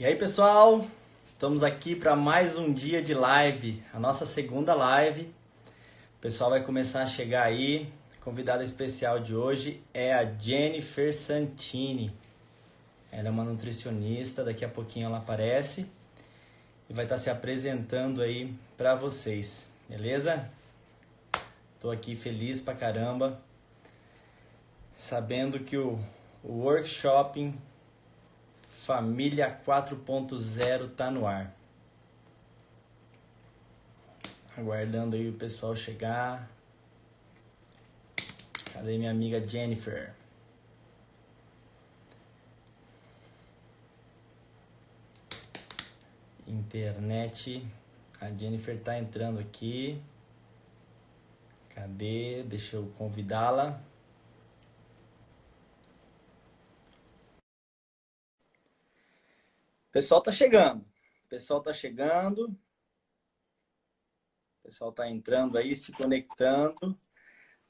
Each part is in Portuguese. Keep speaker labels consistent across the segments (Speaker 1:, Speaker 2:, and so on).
Speaker 1: E aí, pessoal, estamos aqui para mais um dia de live, a nossa segunda live. O pessoal vai começar a chegar aí. A convidada especial de hoje é a Jennifer Santini. Ela é uma nutricionista, daqui a pouquinho ela aparece e vai estar se apresentando aí para vocês, beleza? Tô aqui feliz pra caramba, sabendo que o workshop Família 4.0 tá no ar. Aguardando aí o pessoal chegar. Cadê minha amiga Jennifer? Internet. A Jennifer tá entrando aqui. Cadê? Deixa eu convidá-la. O pessoal tá chegando. O pessoal tá chegando. O pessoal tá entrando aí, se conectando.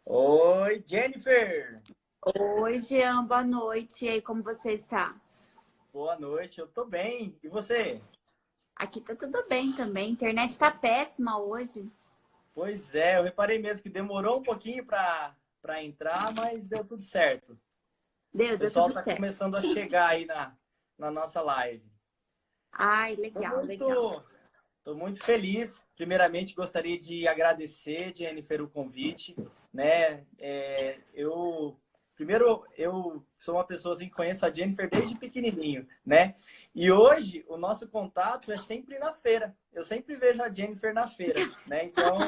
Speaker 1: Oi, Jennifer!
Speaker 2: Oi, Jean, boa noite. E aí, como você está?
Speaker 1: Boa noite, eu tô bem. E você?
Speaker 2: Aqui tá tudo bem também. A internet tá péssima hoje.
Speaker 1: Pois é, eu reparei mesmo que demorou um pouquinho para entrar, mas deu tudo certo. O
Speaker 2: Deu
Speaker 1: pessoal
Speaker 2: tudo
Speaker 1: tá
Speaker 2: certo.
Speaker 1: começando a chegar aí na nossa live.
Speaker 2: Ai,
Speaker 1: Tô
Speaker 2: legal, legal.
Speaker 1: muito, tô muito feliz. Primeiramente, gostaria de agradecer, Jennifer, o convite, né? Eu sou uma pessoa assim, que conheço a Jennifer desde pequenininho, né? E hoje o nosso contato é sempre na feira. Eu sempre vejo a Jennifer na feira, né? Então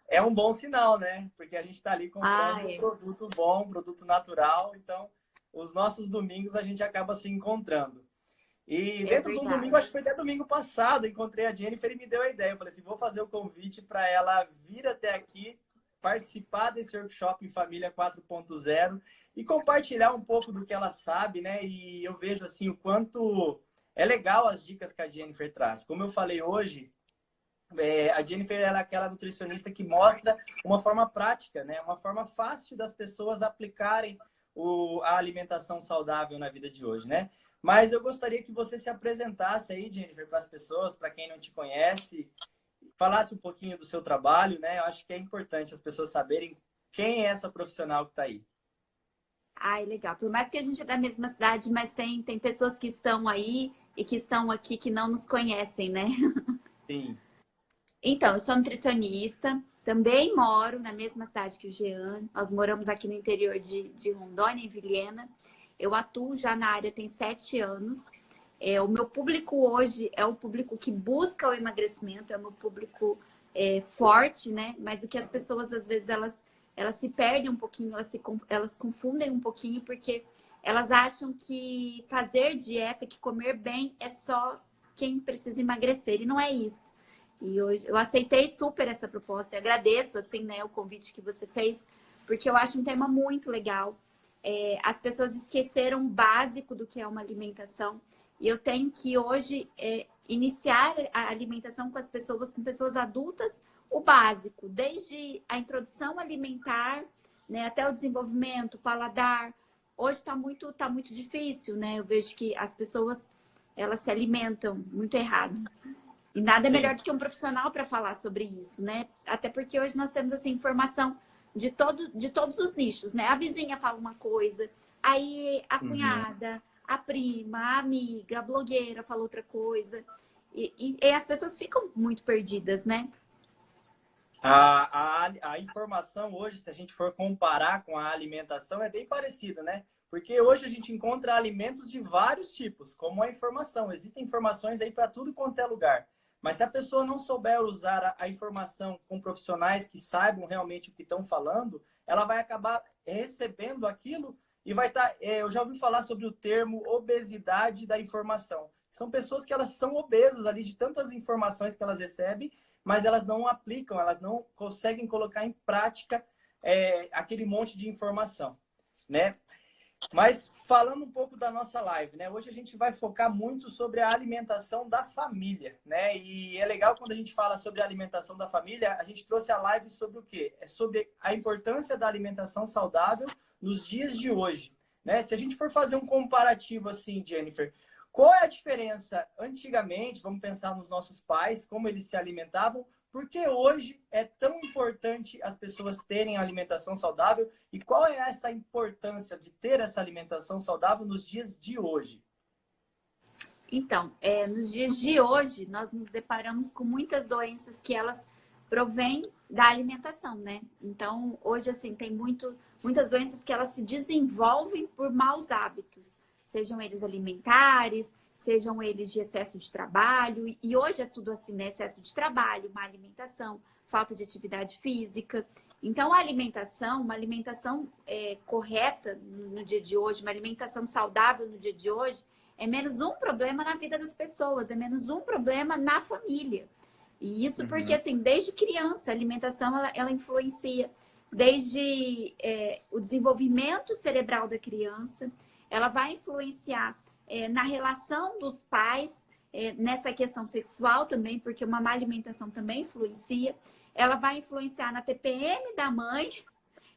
Speaker 1: é um bom sinal, né? Porque a gente está ali comprando um
Speaker 2: Ai,
Speaker 1: produto bom, um produto natural. Então, os nossos domingos a gente acaba se encontrando. E
Speaker 2: é
Speaker 1: dentro de um domingo, acho
Speaker 2: verdade.
Speaker 1: que foi até domingo passado, encontrei a Jennifer e me deu a ideia. Eu falei assim, vou fazer o convite para ela vir até aqui, participar desse workshop em Família 4.0 e compartilhar um pouco do que ela sabe, né? E eu vejo assim o quanto é legal as dicas que a Jennifer traz. Como eu falei hoje, a Jennifer ela é aquela nutricionista que mostra uma forma prática, né? Uma forma fácil das pessoas aplicarem a alimentação saudável na vida de hoje, né? Mas eu gostaria que você se apresentasse aí, Jennifer, para as pessoas, para quem não te conhece, falasse um pouquinho do seu trabalho, né? Eu acho que é importante as pessoas saberem quem é essa profissional que está aí.
Speaker 2: Ai, legal. Por mais que a gente é da mesma cidade, mas tem pessoas que estão aí e que estão aqui que não nos conhecem, né?
Speaker 1: Sim.
Speaker 2: Então, eu sou nutricionista, também moro na mesma cidade que o Jean. Nós moramos aqui no interior de Rondônia, em Vilhena. Eu atuo já na área tem 7 anos. O meu público hoje é o público que busca o emagrecimento, é o meu público forte, né? Mas o que as pessoas, às vezes, elas se perdem um pouquinho, elas confundem um pouquinho, porque elas acham que fazer dieta, que comer bem, é só quem precisa emagrecer. E não é isso. E hoje eu aceitei super essa proposta e agradeço, assim, né, o convite que você fez, porque eu acho um tema muito legal. As pessoas esqueceram o básico do que é uma alimentação. E eu tenho que hoje iniciar a alimentação com pessoas adultas, o básico, desde a introdução alimentar, né, até o desenvolvimento, o paladar. Hoje tá muito difícil, né? Eu vejo que as pessoas elas se alimentam muito errado. E nada é melhor
Speaker 1: Sim.
Speaker 2: do que um profissional para falar sobre isso, né? Até porque hoje nós temos assim, informação de todos os nichos, né? A vizinha fala uma coisa, aí a
Speaker 1: Uhum.
Speaker 2: cunhada, a prima, a amiga, a blogueira fala outra coisa. E as pessoas ficam muito perdidas, né?
Speaker 1: A informação hoje, se a gente for comparar com a alimentação, é bem parecida, né? Porque hoje a gente encontra alimentos de vários tipos, como a informação. Existem informações aí para tudo quanto é lugar. Mas se a pessoa não souber usar a informação com profissionais que saibam realmente o que estão falando, ela vai acabar recebendo aquilo e vai estar. Eu já ouvi falar sobre o termo obesidade da informação. São pessoas que elas são obesas ali de tantas informações que elas recebem, mas elas não aplicam, elas não conseguem colocar em prática aquele monte de informação, né? Mas falando um pouco da nossa live, né? Hoje a gente vai focar muito sobre a alimentação da família, né? E é legal quando a gente fala sobre a alimentação da família, a gente trouxe a live sobre o quê? É sobre a importância da alimentação saudável nos dias de hoje, né? Se a gente for fazer um comparativo assim, Jennifer, Qual é a diferença antigamente, vamos pensar nos nossos pais, como eles se alimentavam, por que hoje é tão importante as pessoas terem alimentação saudável e qual é essa importância de ter essa alimentação saudável nos dias de hoje?
Speaker 2: Então, nos dias de hoje, nós nos deparamos com muitas doenças que elas provêm da alimentação, né? Então, hoje, assim, tem muitas doenças que elas se desenvolvem por maus hábitos, sejam eles alimentares, sejam eles de excesso de trabalho. E hoje é tudo assim, né? Excesso de trabalho, má alimentação, falta de atividade física. Então, a alimentação, uma alimentação correta no dia de hoje, uma alimentação saudável no dia de hoje, é menos um problema na vida das pessoas, é menos um problema na família. E isso porque, assim, desde criança, a alimentação, ela influencia desde o desenvolvimento cerebral da criança, ela vai influenciar na relação dos pais, nessa questão sexual também, porque uma má alimentação também influencia. Ela vai influenciar na TPM da mãe,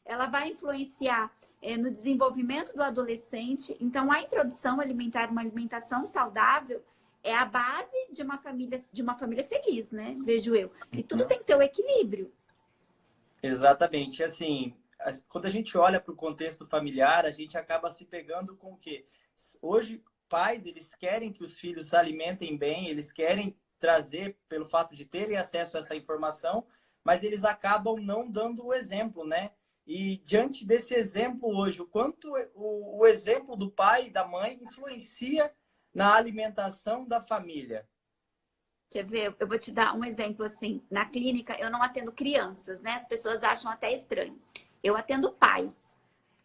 Speaker 2: ela vai influenciar no desenvolvimento do adolescente. Então, a introdução alimentar, uma alimentação saudável, é a base de uma família feliz, né? Vejo eu. E tudo tem que ter o equilíbrio.
Speaker 1: Exatamente. Assim, quando a gente olha para o contexto familiar, a gente acaba se pegando com o quê? Hoje, pais, eles querem que os filhos se alimentem bem, eles querem trazer, pelo fato de terem acesso a essa informação, mas eles acabam não dando o exemplo, né? E diante desse exemplo hoje, o quanto o exemplo do pai e da mãe influencia na alimentação da família?
Speaker 2: Quer ver? Eu vou te dar um exemplo assim. Na clínica, eu não atendo crianças, né? As pessoas acham até estranho. Eu atendo pais.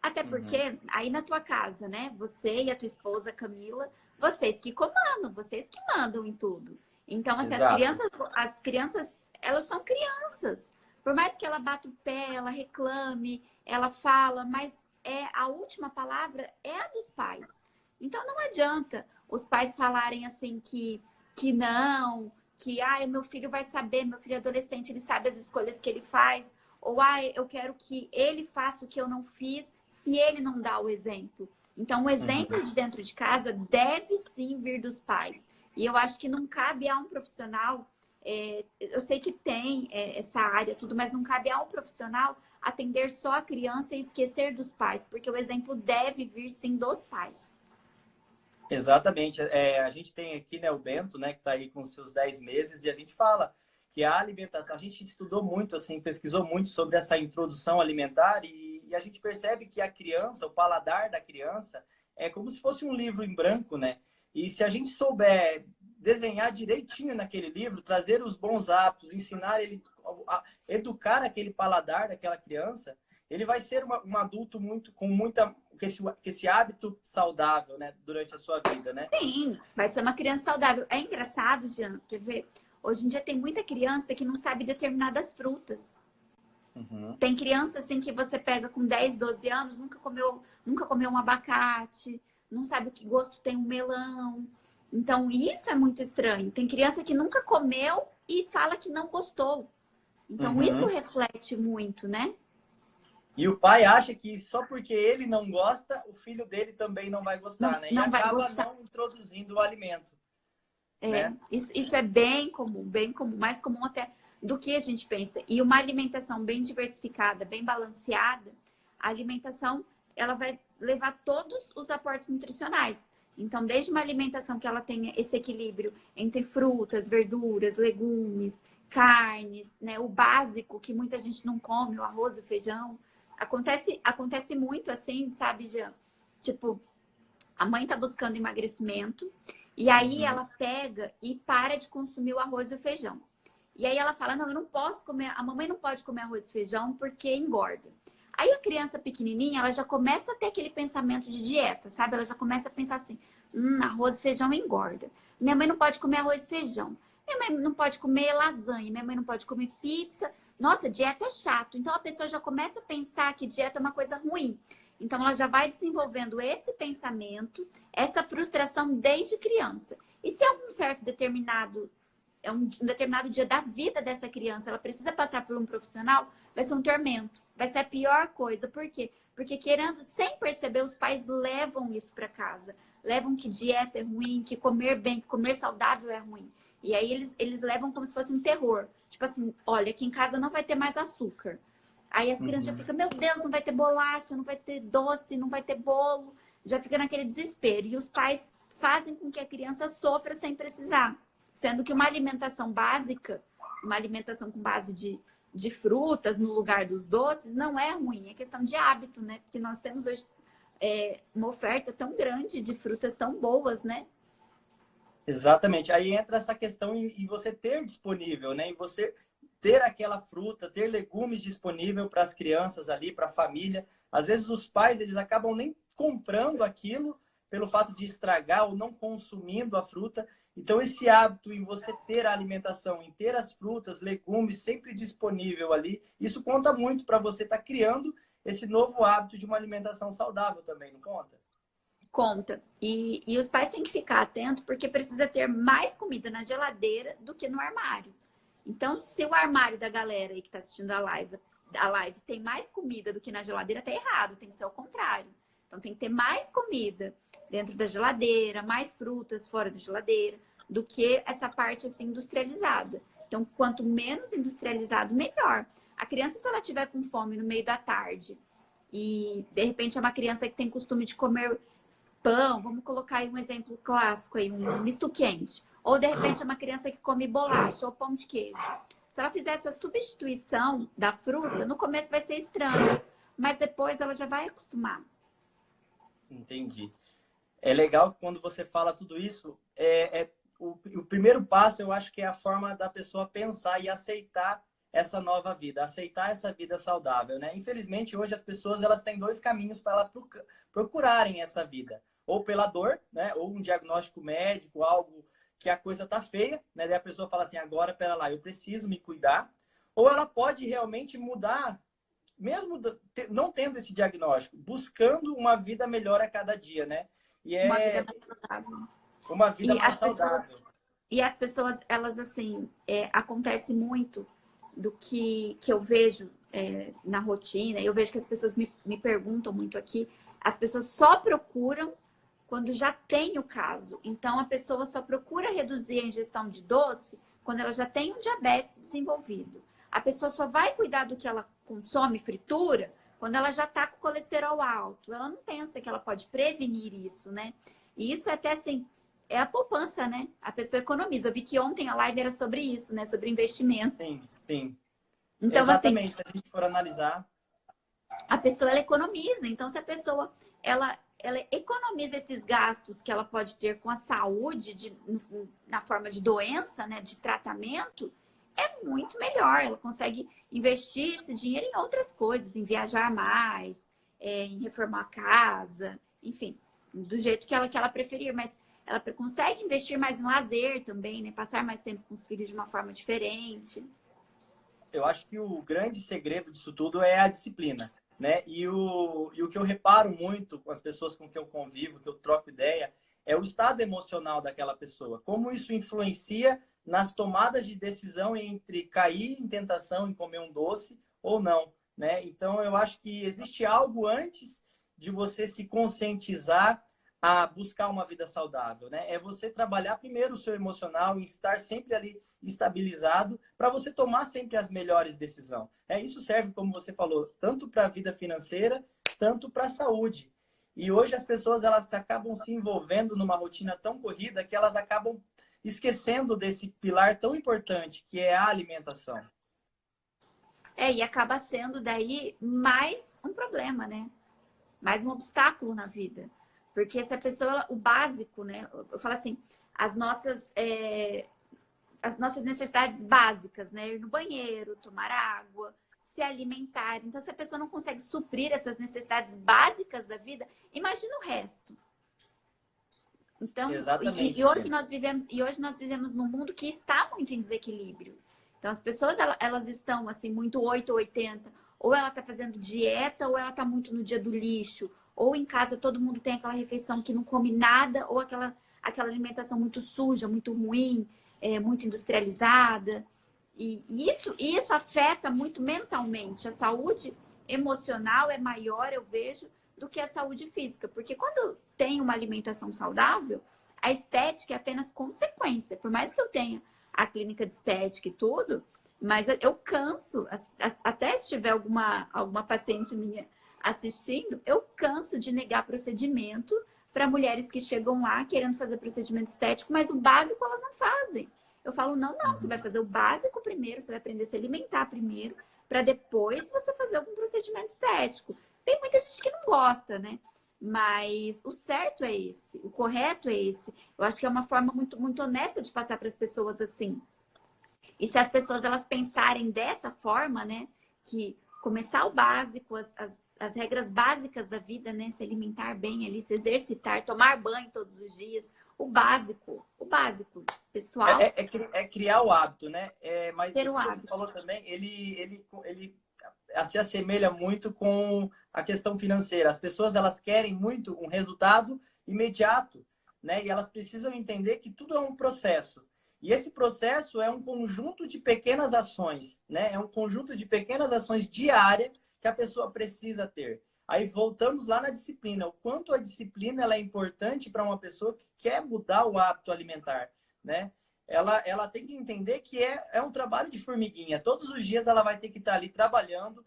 Speaker 2: Até porque aí na tua casa, né? Você e a tua esposa, Camila, vocês que comandam, vocês que mandam em tudo. Então, assim, as crianças, elas são crianças. Por mais que ela bata o pé, ela reclame, ela fala, mas a última palavra é a dos pais. Então, não adianta os pais falarem assim que não, que meu filho vai saber, meu filho é adolescente, ele sabe as escolhas que ele faz, ou eu quero que ele faça o que eu não fiz, se ele não dá o exemplo. Então, o exemplo de dentro de casa deve sim vir dos pais. E eu acho que não cabe a um profissional, eu sei que tem essa área, tudo, mas não cabe a um profissional atender só a criança e esquecer dos pais, porque o exemplo deve vir sim dos pais.
Speaker 1: Exatamente. A gente tem aqui, né, o Bento, né, que está aí com seus 10 meses, e a gente fala que a alimentação, a gente estudou muito, assim, pesquisou muito sobre essa introdução alimentar e a gente percebe que a criança, o paladar da criança, é como se fosse um livro em branco, né? E se a gente souber desenhar direitinho naquele livro, trazer os bons hábitos, ensinar ele, educar aquele paladar daquela criança, ele vai ser um adulto com esse hábito saudável, né, durante a sua vida, né?
Speaker 2: Sim, vai ser uma criança saudável. É engraçado, Jean, quer ver? Hoje em dia tem muita criança que não sabe determinadas frutas. Tem criança assim que você pega com 10, 12 anos, nunca comeu um abacate, não sabe o que gosto tem um melão. Então, isso é muito estranho. Tem criança que nunca comeu e fala que não gostou. Então, isso reflete muito, né?
Speaker 1: E o pai acha que só porque ele não gosta, o filho dele também não vai gostar, né? E acaba não introduzindo o alimento. Né?
Speaker 2: Isso é bem comum, mais comum até do que a gente pensa. E uma alimentação bem diversificada, bem balanceada, a alimentação, ela vai levar todos os aportes nutricionais. Então, desde uma alimentação que ela tenha esse equilíbrio entre frutas, verduras, legumes, carnes, né? O básico que muita gente não come, o arroz e o feijão. Acontece muito assim, sabe, Jean? Tipo, a mãe tá buscando emagrecimento e aí ela pega e para de consumir o arroz e o feijão. E aí ela fala, não, eu não posso comer, a mamãe não pode comer arroz e feijão porque engorda. Aí a criança pequenininha, ela já começa a ter aquele pensamento de dieta, sabe? Ela já começa a pensar assim, arroz e feijão engorda. Minha mãe não pode comer arroz e feijão. Minha mãe não pode comer lasanha, minha mãe não pode comer pizza. Nossa, dieta é chato. Então a pessoa já começa a pensar que dieta é uma coisa ruim. Então ela já vai desenvolvendo esse pensamento, essa frustração desde criança. E se é um determinado dia da vida dessa criança, ela precisa passar por um profissional, vai ser um tormento. Vai ser a pior coisa. Por quê? Porque querendo, sem perceber, os pais levam isso para casa. levam que dieta é ruim, que comer bem, que comer saudável é ruim. E aí eles levam como se fosse um terror. Tipo assim, olha, aqui em casa não vai ter mais açúcar. Aí as crianças já ficam, meu Deus, não vai ter bolacha, não vai ter doce, não vai ter bolo. Já fica naquele desespero. E os pais fazem com que a criança sofra sem precisar. Sendo que uma alimentação básica, uma alimentação com base de frutas no lugar dos doces, não é ruim. É questão de hábito, né? Porque nós temos hoje uma oferta tão grande de frutas tão boas, né?
Speaker 1: Exatamente. Aí entra essa questão em você ter disponível, né? Em você ter aquela fruta, ter legumes disponível para as crianças ali, para a família. Às vezes os pais, eles acabam nem comprando aquilo pelo fato de estragar ou não consumindo a fruta. Então, esse hábito em você ter a alimentação, em ter as frutas, legumes sempre disponível ali, isso conta muito para você estar criando esse novo hábito de uma alimentação saudável também, não conta?
Speaker 2: Conta. E os pais têm que ficar atentos porque precisa ter mais comida na geladeira do que no armário. Então, se o armário da galera aí que está assistindo a live tem mais comida do que na geladeira, tá errado, tem que ser o contrário. Então, tem que ter mais comida dentro da geladeira, mais frutas fora da geladeira, do que essa parte assim industrializada. Então, quanto menos industrializado, melhor. A criança, se ela tiver com fome no meio da tarde e, de repente, é uma criança que tem costume de comer pão, vamos colocar aí um exemplo clássico, aí, um misto quente. Ou, de repente, é uma criança que come bolacha ou pão de queijo. Se ela fizer essa substituição da fruta, no começo vai ser estranho, mas depois ela já vai acostumar.
Speaker 1: Entendi. É legal que quando você fala tudo isso, o primeiro passo eu acho que é a forma da pessoa pensar e aceitar essa nova vida, aceitar essa vida saudável, né? Infelizmente, hoje as pessoas elas têm dois caminhos para elas procurarem essa vida. Ou pela dor, né? Ou um diagnóstico médico, algo que a coisa tá feia, né? Daí a pessoa fala assim, agora, pera lá, eu preciso me cuidar. Ou ela pode realmente mudar mesmo não tendo esse diagnóstico, buscando uma vida melhor a cada dia, né? E
Speaker 2: Uma vida mais saudável.
Speaker 1: uma vida
Speaker 2: E
Speaker 1: mais
Speaker 2: as pessoas,
Speaker 1: saudável.
Speaker 2: e as pessoas, elas assim, acontece muito do que eu vejo na rotina, eu vejo que as pessoas me perguntam muito aqui, as pessoas só procuram quando já tem o caso. Então, a pessoa só procura reduzir a ingestão de doce quando ela já tem um diabetes desenvolvido. A pessoa só vai cuidar do que ela consome, fritura, quando ela já está com colesterol alto. Ela não pensa que ela pode prevenir isso, né? E isso é até assim, é a poupança, né? A pessoa economiza. Eu vi que ontem a live era sobre isso, né? Sobre investimento.
Speaker 1: Sim, sim.
Speaker 2: Então, assim,
Speaker 1: Exatamente. Se a gente for analisar,
Speaker 2: a pessoa ela economiza. Então, se a pessoa ela economiza esses gastos que ela pode ter com a saúde na forma de doença, né, de tratamento, é muito melhor. Ela consegue investir esse dinheiro em outras coisas, em viajar mais, em reformar a casa, enfim, do jeito que ela preferir. Mas ela consegue investir mais em lazer também, né, passar mais tempo com os filhos de uma forma diferente.
Speaker 1: eu acho que o grande segredo disso tudo é a disciplina, né? E o que eu reparo muito com as pessoas com que eu convivo, que eu troco ideia, é o estado emocional daquela pessoa. Como isso influencia nas tomadas de decisão entre cair em tentação em comer um doce ou não, né? Então, eu acho que existe algo antes de você se conscientizar a buscar uma vida saudável, né? É você trabalhar primeiro o seu emocional e estar sempre ali estabilizado para você tomar sempre as melhores decisões. Isso serve, como você falou, tanto para a vida financeira, tanto para a saúde. E hoje as pessoas elas acabam se envolvendo numa rotina tão corrida que elas acabam esquecendo desse pilar tão importante que é a alimentação.
Speaker 2: E acaba sendo daí mais um problema, né? Mais um obstáculo na vida. Porque se a pessoa, o básico, né? Eu falo assim, as nossas necessidades básicas, né? Ir no banheiro, tomar água, se alimentar. Então, se a pessoa não consegue suprir essas necessidades básicas da vida, imagina o resto. Então,
Speaker 1: Exatamente.
Speaker 2: e hoje nós vivemos num mundo que está muito em desequilíbrio. Então, as pessoas, elas estão, assim, muito 8 ou 80. Ou ela está fazendo dieta, ou ela está muito no dia do lixo. Ou em casa todo mundo tem aquela refeição que não come nada, ou aquela alimentação muito suja, muito ruim, muito industrializada. E isso afeta muito mentalmente. A saúde emocional é maior, eu vejo, do que a saúde física. Porque quando tem uma alimentação saudável, a estética é apenas consequência. Por mais que eu tenha a clínica de estética e tudo, mas eu canso, até se tiver alguma paciente minha assistindo, eu canso de negar procedimento para mulheres que chegam lá querendo fazer procedimento estético, mas o básico elas não fazem. Eu falo, não, você vai fazer o básico primeiro, você vai aprender a se alimentar primeiro, para depois você fazer algum procedimento estético. Tem muita gente que não gosta, né? Mas o certo é esse, o correto é esse. Eu acho que é uma forma muito, muito honesta de passar para as pessoas assim. E se as pessoas elas pensarem dessa forma, né? Que começar o básico, as regras básicas da vida, né? Se alimentar bem ali, se exercitar, tomar banho todos os dias. O básico, pessoal.
Speaker 1: É criar o hábito, né? Mas
Speaker 2: Ter
Speaker 1: o
Speaker 2: o
Speaker 1: que você
Speaker 2: hábito.
Speaker 1: falou também, ele se assemelha muito com a questão financeira. As pessoas elas querem muito um resultado imediato, né? E elas precisam entender que tudo é um processo. E esse processo é um conjunto de pequenas ações, né? É um conjunto de pequenas ações diárias que a pessoa precisa ter. Aí voltamos lá na disciplina. O quanto a disciplina ela é importante para uma pessoa que quer mudar o hábito alimentar, né? Ela tem que entender que é um trabalho de formiguinha. Todos os dias ela vai ter que estar ali trabalhando,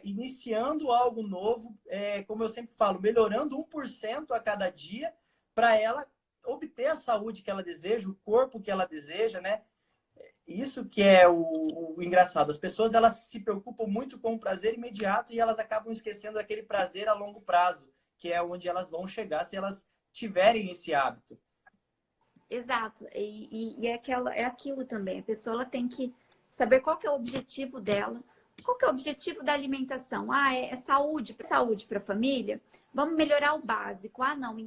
Speaker 1: iniciando algo novo, como eu sempre falo, melhorando 1% a cada dia para ela obter a saúde que ela deseja, o corpo que ela deseja, né? Isso que é o engraçado. As pessoas elas se preocupam muito com o prazer imediato e elas acabam esquecendo aquele prazer a longo prazo, que é onde elas vão chegar se elas tiverem esse hábito.
Speaker 2: Exato. E é aquilo também. A pessoa ela tem que saber qual que é o objetivo dela. Qual que é o objetivo da alimentação? Ah, é saúde para a família? Vamos melhorar o básico. Ah, não, em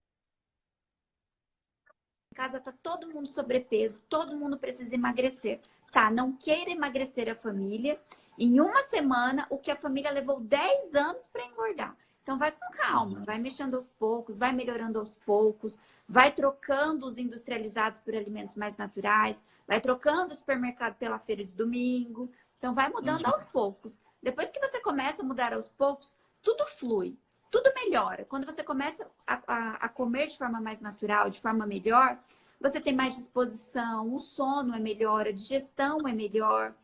Speaker 2: casa tá todo mundo sobrepeso, todo mundo precisa emagrecer. Tá, não queira emagrecer a família. Em uma semana, o que a família levou 10 anos para engordar. Então vai com calma, vai mexendo aos poucos, vai melhorando aos poucos, vai trocando os industrializados por alimentos mais naturais, vai trocando o supermercado pela feira de domingo. Então vai mudando aos poucos. Depois que você começa a mudar aos poucos, tudo flui, tudo melhora. Quando você começa a comer de forma mais natural, de forma melhor, você tem mais disposição, o sono é melhor, a digestão é melhor.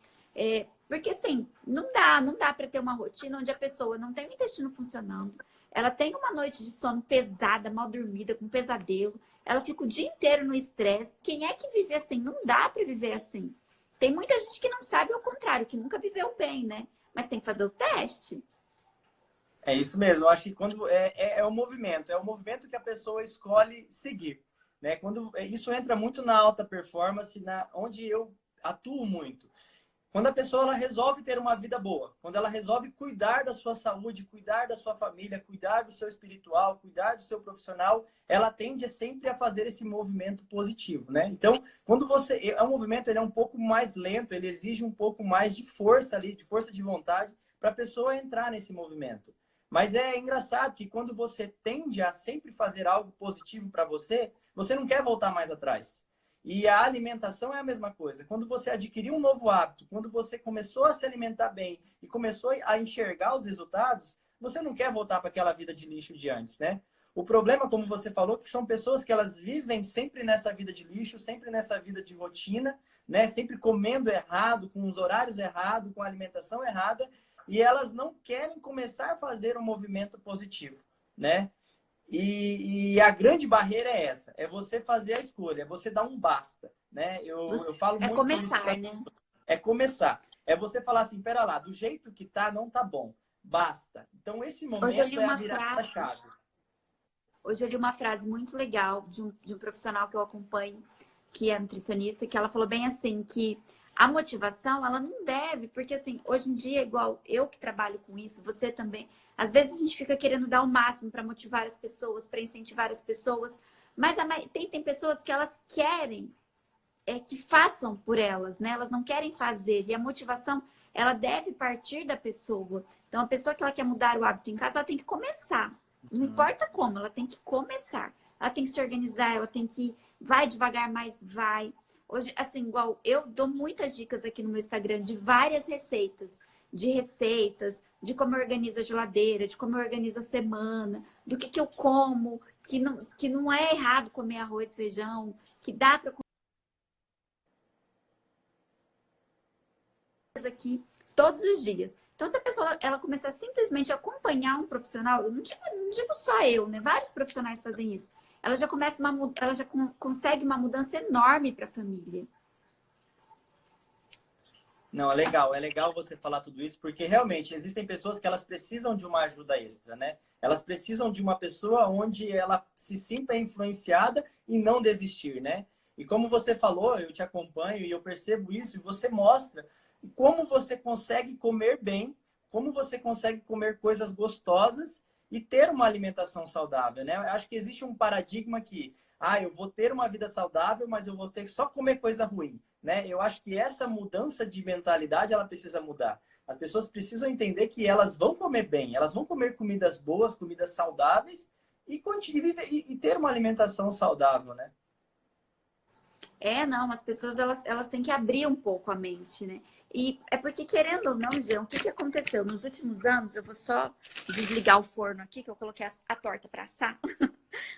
Speaker 2: Porque assim, não dá para ter uma rotina onde a pessoa não tem o intestino funcionando, ela tem uma noite de sono pesada, mal dormida, com pesadelo, ela fica o dia inteiro no estresse. Quem é que vive assim? Não dá para viver assim. Tem muita gente que não sabe ao contrário, que nunca viveu bem, né? Mas tem que fazer o teste.
Speaker 1: É isso mesmo. Eu acho que quando é o movimento que a pessoa escolhe seguir, né? Quando isso entra muito na alta performance, onde eu atuo muito. Quando a pessoa ela resolve ter uma vida boa, quando ela resolve cuidar da sua saúde, cuidar da sua família, cuidar do seu espiritual, cuidar do seu profissional, ela tende sempre a fazer esse movimento positivo, né? Então, quando um movimento, ele é um pouco mais lento, ele exige um pouco mais de força ali, de força de vontade para a pessoa entrar nesse movimento. Mas é engraçado que quando você tende a sempre fazer algo positivo para você, você não quer voltar mais atrás. E a alimentação é a mesma coisa. Quando você adquiriu um novo hábito, quando você começou a se alimentar bem e começou a enxergar os resultados, você não quer voltar para aquela vida de lixo de antes, né? O problema, como você falou, que são pessoas que elas vivem sempre nessa vida de lixo, sempre nessa vida de rotina, né? Sempre comendo errado, com os horários errados, com a alimentação errada, e elas não querem começar a fazer um movimento positivo, né? E a grande barreira é essa, é você fazer a escolha, é você dar um basta, né? Eu falo muito
Speaker 2: começar,
Speaker 1: isso,
Speaker 2: né?
Speaker 1: é começar. É você falar assim, pera lá, do jeito que tá, não tá bom. Basta. Então, esse momento é a virada-chave.
Speaker 2: Hoje eu li uma frase muito legal de um profissional que eu acompanho, que é nutricionista, que ela falou bem assim, que a motivação, ela não deve, porque assim, hoje em dia, igual eu que trabalho com isso, você também, às vezes a gente fica querendo dar o máximo para motivar as pessoas, para incentivar as pessoas, mas tem pessoas que elas querem que façam por elas, né? Elas não querem fazer, e a motivação, ela deve partir da pessoa. Então, a pessoa que ela quer mudar o hábito em casa, ela tem que começar. Não importa como, ela tem que começar. Ela tem que se organizar, ela tem que... Vai devagar, mas vai. Hoje, assim, igual eu dou muitas dicas aqui no meu Instagram de várias receitas. De como eu organizo a geladeira, de como eu organizo a semana. do que eu como, que não é errado comer arroz, feijão, que dá para comer aqui todos os dias. Então, se a pessoa ela começar simplesmente a acompanhar um profissional, eu não digo só eu, né? Vários profissionais fazem isso. Ela já começa ela já consegue uma mudança enorme para a família.
Speaker 1: Não, é legal você falar tudo isso, porque realmente existem pessoas que elas precisam de uma ajuda extra, né? Elas precisam de uma pessoa onde ela se sinta influenciada e não desistir, né? E como você falou, eu te acompanho e eu percebo isso, e você mostra como você consegue comer bem, como você consegue comer coisas gostosas e ter uma alimentação saudável, né? Eu acho que existe um paradigma que, eu vou ter uma vida saudável, mas eu vou ter que só comer coisa ruim, né? Eu acho que essa mudança de mentalidade, ela precisa mudar. As pessoas precisam entender que elas vão comer bem, elas vão comer comidas boas, comidas saudáveis e ter uma alimentação saudável, né?
Speaker 2: Não, as pessoas elas têm que abrir um pouco a mente, né? E é porque, querendo ou não, Jean, o que aconteceu? Nos últimos anos, eu vou só desligar o forno aqui, que eu coloquei a torta para assar.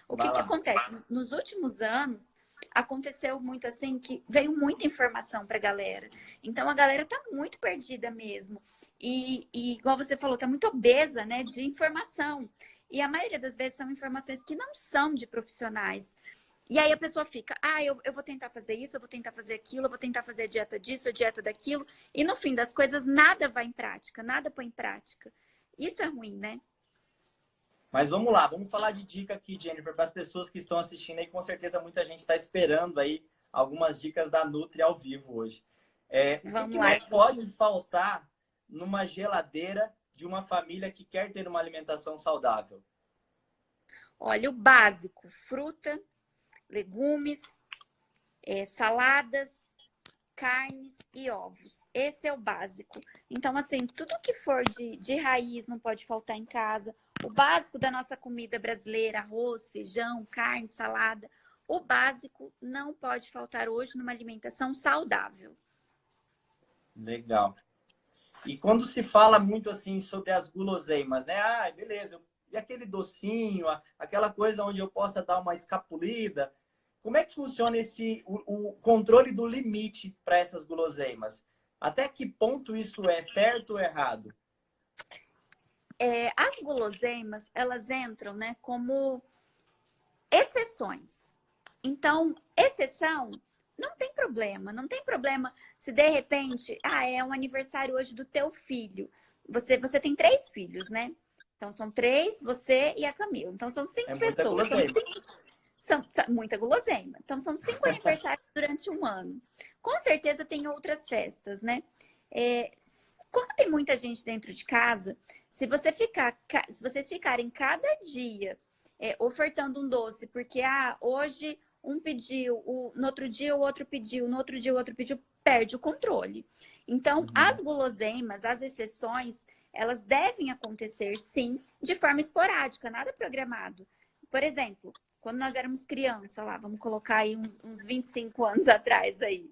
Speaker 2: O
Speaker 1: Vai
Speaker 2: que
Speaker 1: lá.
Speaker 2: acontece? Nos últimos anos, aconteceu muito assim, que veio muita informação para a galera. Então, a galera tá muito perdida mesmo. E igual você falou, tá muito obesa, né, de informação. E a maioria das vezes são informações que não são de profissionais. E aí a pessoa fica, eu vou tentar fazer isso, eu vou tentar fazer aquilo, eu vou tentar fazer a dieta disso, a dieta daquilo. E no fim das coisas, nada vai em prática, nada põe em prática. Isso é ruim, né?
Speaker 1: Mas vamos lá, vamos falar de dica aqui, Jennifer, para as pessoas que estão assistindo aí, com certeza muita gente está esperando aí algumas dicas da Nutri ao vivo hoje. O
Speaker 2: Vamos
Speaker 1: que
Speaker 2: lá.
Speaker 1: não pode faltar numa geladeira de uma família que quer ter uma alimentação saudável?
Speaker 2: Olha, o básico, fruta, legumes, saladas, carnes e ovos. Esse é o básico. Então, assim, tudo que for de raiz não pode faltar em casa. O básico da nossa comida brasileira, arroz, feijão, carne, salada. O básico não pode faltar hoje numa alimentação saudável.
Speaker 1: Legal. E quando se fala muito assim sobre as guloseimas, né? Beleza. E aquele docinho, aquela coisa onde eu possa dar uma escapulida. Como é que funciona o controle do limite para essas guloseimas? Até que ponto isso é certo ou errado?
Speaker 2: As guloseimas, elas entram, né, como exceções. Então, exceção não tem problema. Não tem problema se de repente, é um aniversário hoje do teu filho. Você tem 3 filhos, né? Então, são 3, você e a Camila. Então, são 5
Speaker 1: Muita
Speaker 2: pessoas.
Speaker 1: guloseima.
Speaker 2: São muita guloseima. Então, são 5 aniversários durante um ano. Com certeza tem outras festas, né? Como tem muita gente dentro de casa, se vocês ficarem cada dia ofertando um doce, porque hoje um pediu, no outro dia o outro pediu, no outro dia o outro pediu, perde o controle. Então, as guloseimas, as exceções, elas devem acontecer, sim, de forma esporádica, nada programado. Por exemplo, quando nós éramos criança, lá, vamos colocar aí uns 25 anos atrás aí,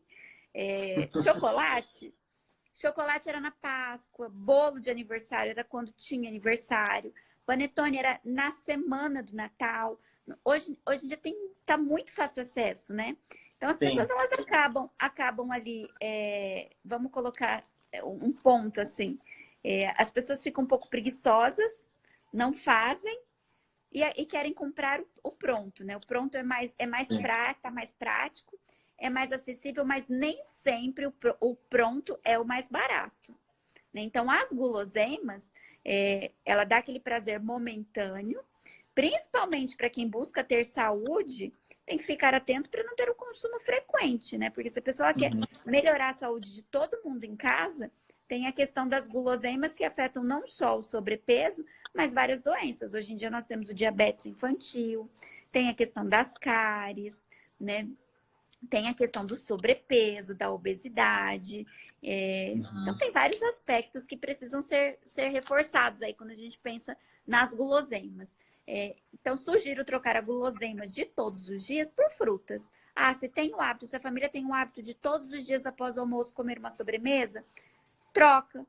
Speaker 2: chocolate era na Páscoa, bolo de aniversário era quando tinha aniversário, panetone era na semana do Natal. Hoje em dia tá muito fácil acesso, né? Então as pessoas elas acabam ali, vamos colocar um ponto assim, as pessoas ficam um pouco preguiçosas, não fazem e querem comprar o pronto, né? O pronto é mais tá mais prático, é mais acessível, mas nem sempre o pronto é o mais barato, né? Então as guloseimas, ela dá aquele prazer momentâneo, principalmente para quem busca ter saúde, tem que ficar atento para não ter o consumo frequente, né? Porque se a pessoa quer melhorar a saúde de todo mundo em casa, tem a questão das guloseimas que afetam não só o sobrepeso, mas várias doenças. Hoje em dia nós temos o diabetes infantil, tem a questão das cáries, né? Tem a questão do sobrepeso, da obesidade. Então, tem vários aspectos que precisam ser reforçados aí quando a gente pensa nas guloseimas. Então, sugiro trocar a guloseima de todos os dias por frutas. Se a família tem o hábito de todos os dias após o almoço comer uma sobremesa, troca.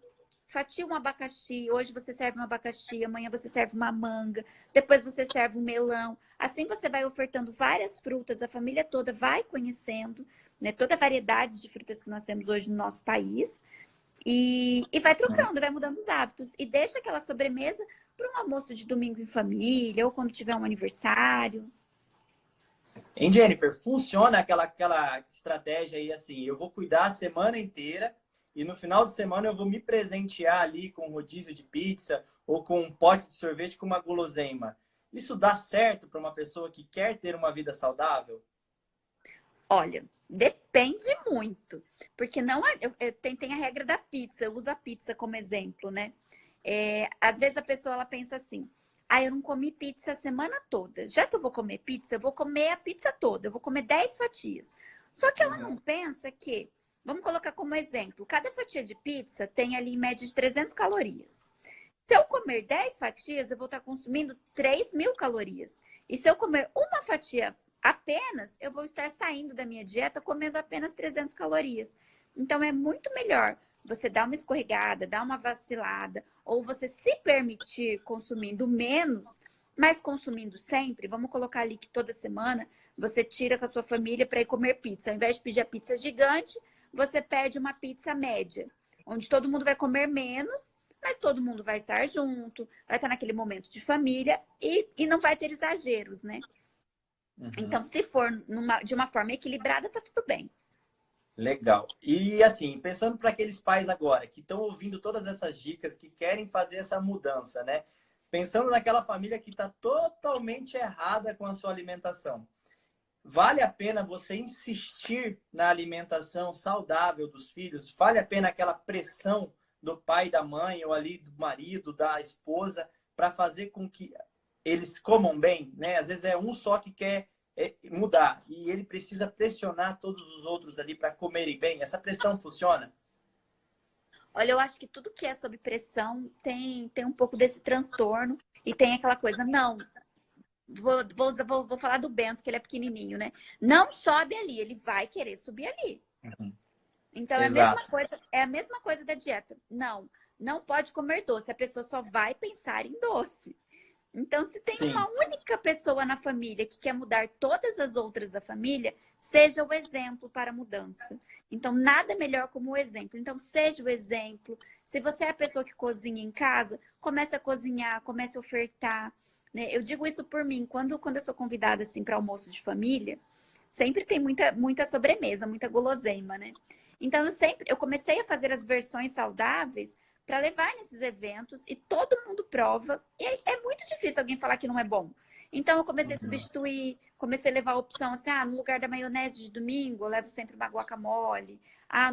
Speaker 2: fatia um abacaxi, hoje você serve um abacaxi, amanhã você serve uma manga, depois você serve um melão. Assim você vai ofertando várias frutas, a família toda vai conhecendo, né, toda a variedade de frutas que nós temos hoje no nosso país. E vai trocando, vai mudando os hábitos. E deixa aquela sobremesa para um almoço de domingo em família, ou quando tiver um aniversário.
Speaker 1: Hein, Jennifer, funciona aquela estratégia aí assim, eu vou cuidar a semana inteira e no final de semana eu vou me presentear ali com um rodízio de pizza ou com um pote de sorvete com uma guloseima. Isso dá certo para uma pessoa que quer ter uma vida saudável?
Speaker 2: Olha, depende muito. Porque não tem a regra da pizza, eu uso a pizza como exemplo, né? Às vezes a pessoa ela pensa assim: ah, eu não comi pizza a semana toda. Já que eu vou comer pizza, eu vou comer a pizza toda. Eu vou comer 10 fatias. Só que ela não pensa que, vamos colocar como exemplo, cada fatia de pizza tem ali em média de 300 calorias. Se eu comer 10 fatias, eu vou estar consumindo 3.000 calorias. E se eu comer uma fatia apenas, eu vou estar saindo da minha dieta comendo apenas 300 calorias. Então é muito melhor você dar uma escorregada, dar uma vacilada, ou você se permitir consumindo menos, mas consumindo sempre. Vamos colocar ali que toda semana você tira com a sua família para ir comer pizza. Ao invés de pedir a pizza gigante, você pede uma pizza média, onde todo mundo vai comer menos, mas todo mundo vai estar junto, vai estar naquele momento de família e não vai ter exageros, né? Então, se for de uma forma equilibrada, tá tudo bem.
Speaker 1: Legal. E assim, pensando para aqueles pais agora que estão ouvindo todas essas dicas, que querem fazer essa mudança, né? Pensando naquela família que está totalmente errada com a sua alimentação. Vale a pena você insistir na alimentação saudável dos filhos? Vale a pena aquela pressão do pai, da mãe, ou ali do marido, da esposa, para fazer com que eles comam bem, né? Às vezes é um só que quer mudar e ele precisa pressionar todos os outros ali para comerem bem. Essa pressão funciona?
Speaker 2: Olha, eu acho que tudo que é sob pressão tem um pouco desse transtorno e tem aquela coisa, não, vou falar do Bento, que ele é pequenininho, né? Não sobe ali, ele vai querer subir ali. Então,
Speaker 1: Exato.
Speaker 2: é a mesma coisa da dieta. Não, não pode comer doce, a pessoa só vai pensar em doce. Então, se tem
Speaker 1: Sim.
Speaker 2: uma única pessoa na família que quer mudar todas as outras da família, seja o exemplo para a mudança. Então, nada melhor como o exemplo. Então, seja o exemplo. Se você é a pessoa que cozinha em casa, comece a cozinhar, comece a ofertar. Né? Eu digo isso por mim. Quando eu sou convidada assim, para almoço de família, sempre tem muita sobremesa, muita guloseima, né? Então, eu comecei a fazer as versões saudáveis para levar nesses eventos e todo mundo prova. E é muito difícil alguém falar que não é bom. Então, eu comecei a substituir, comecei a levar a opção assim, no lugar da maionese de domingo, eu levo sempre uma guacamole.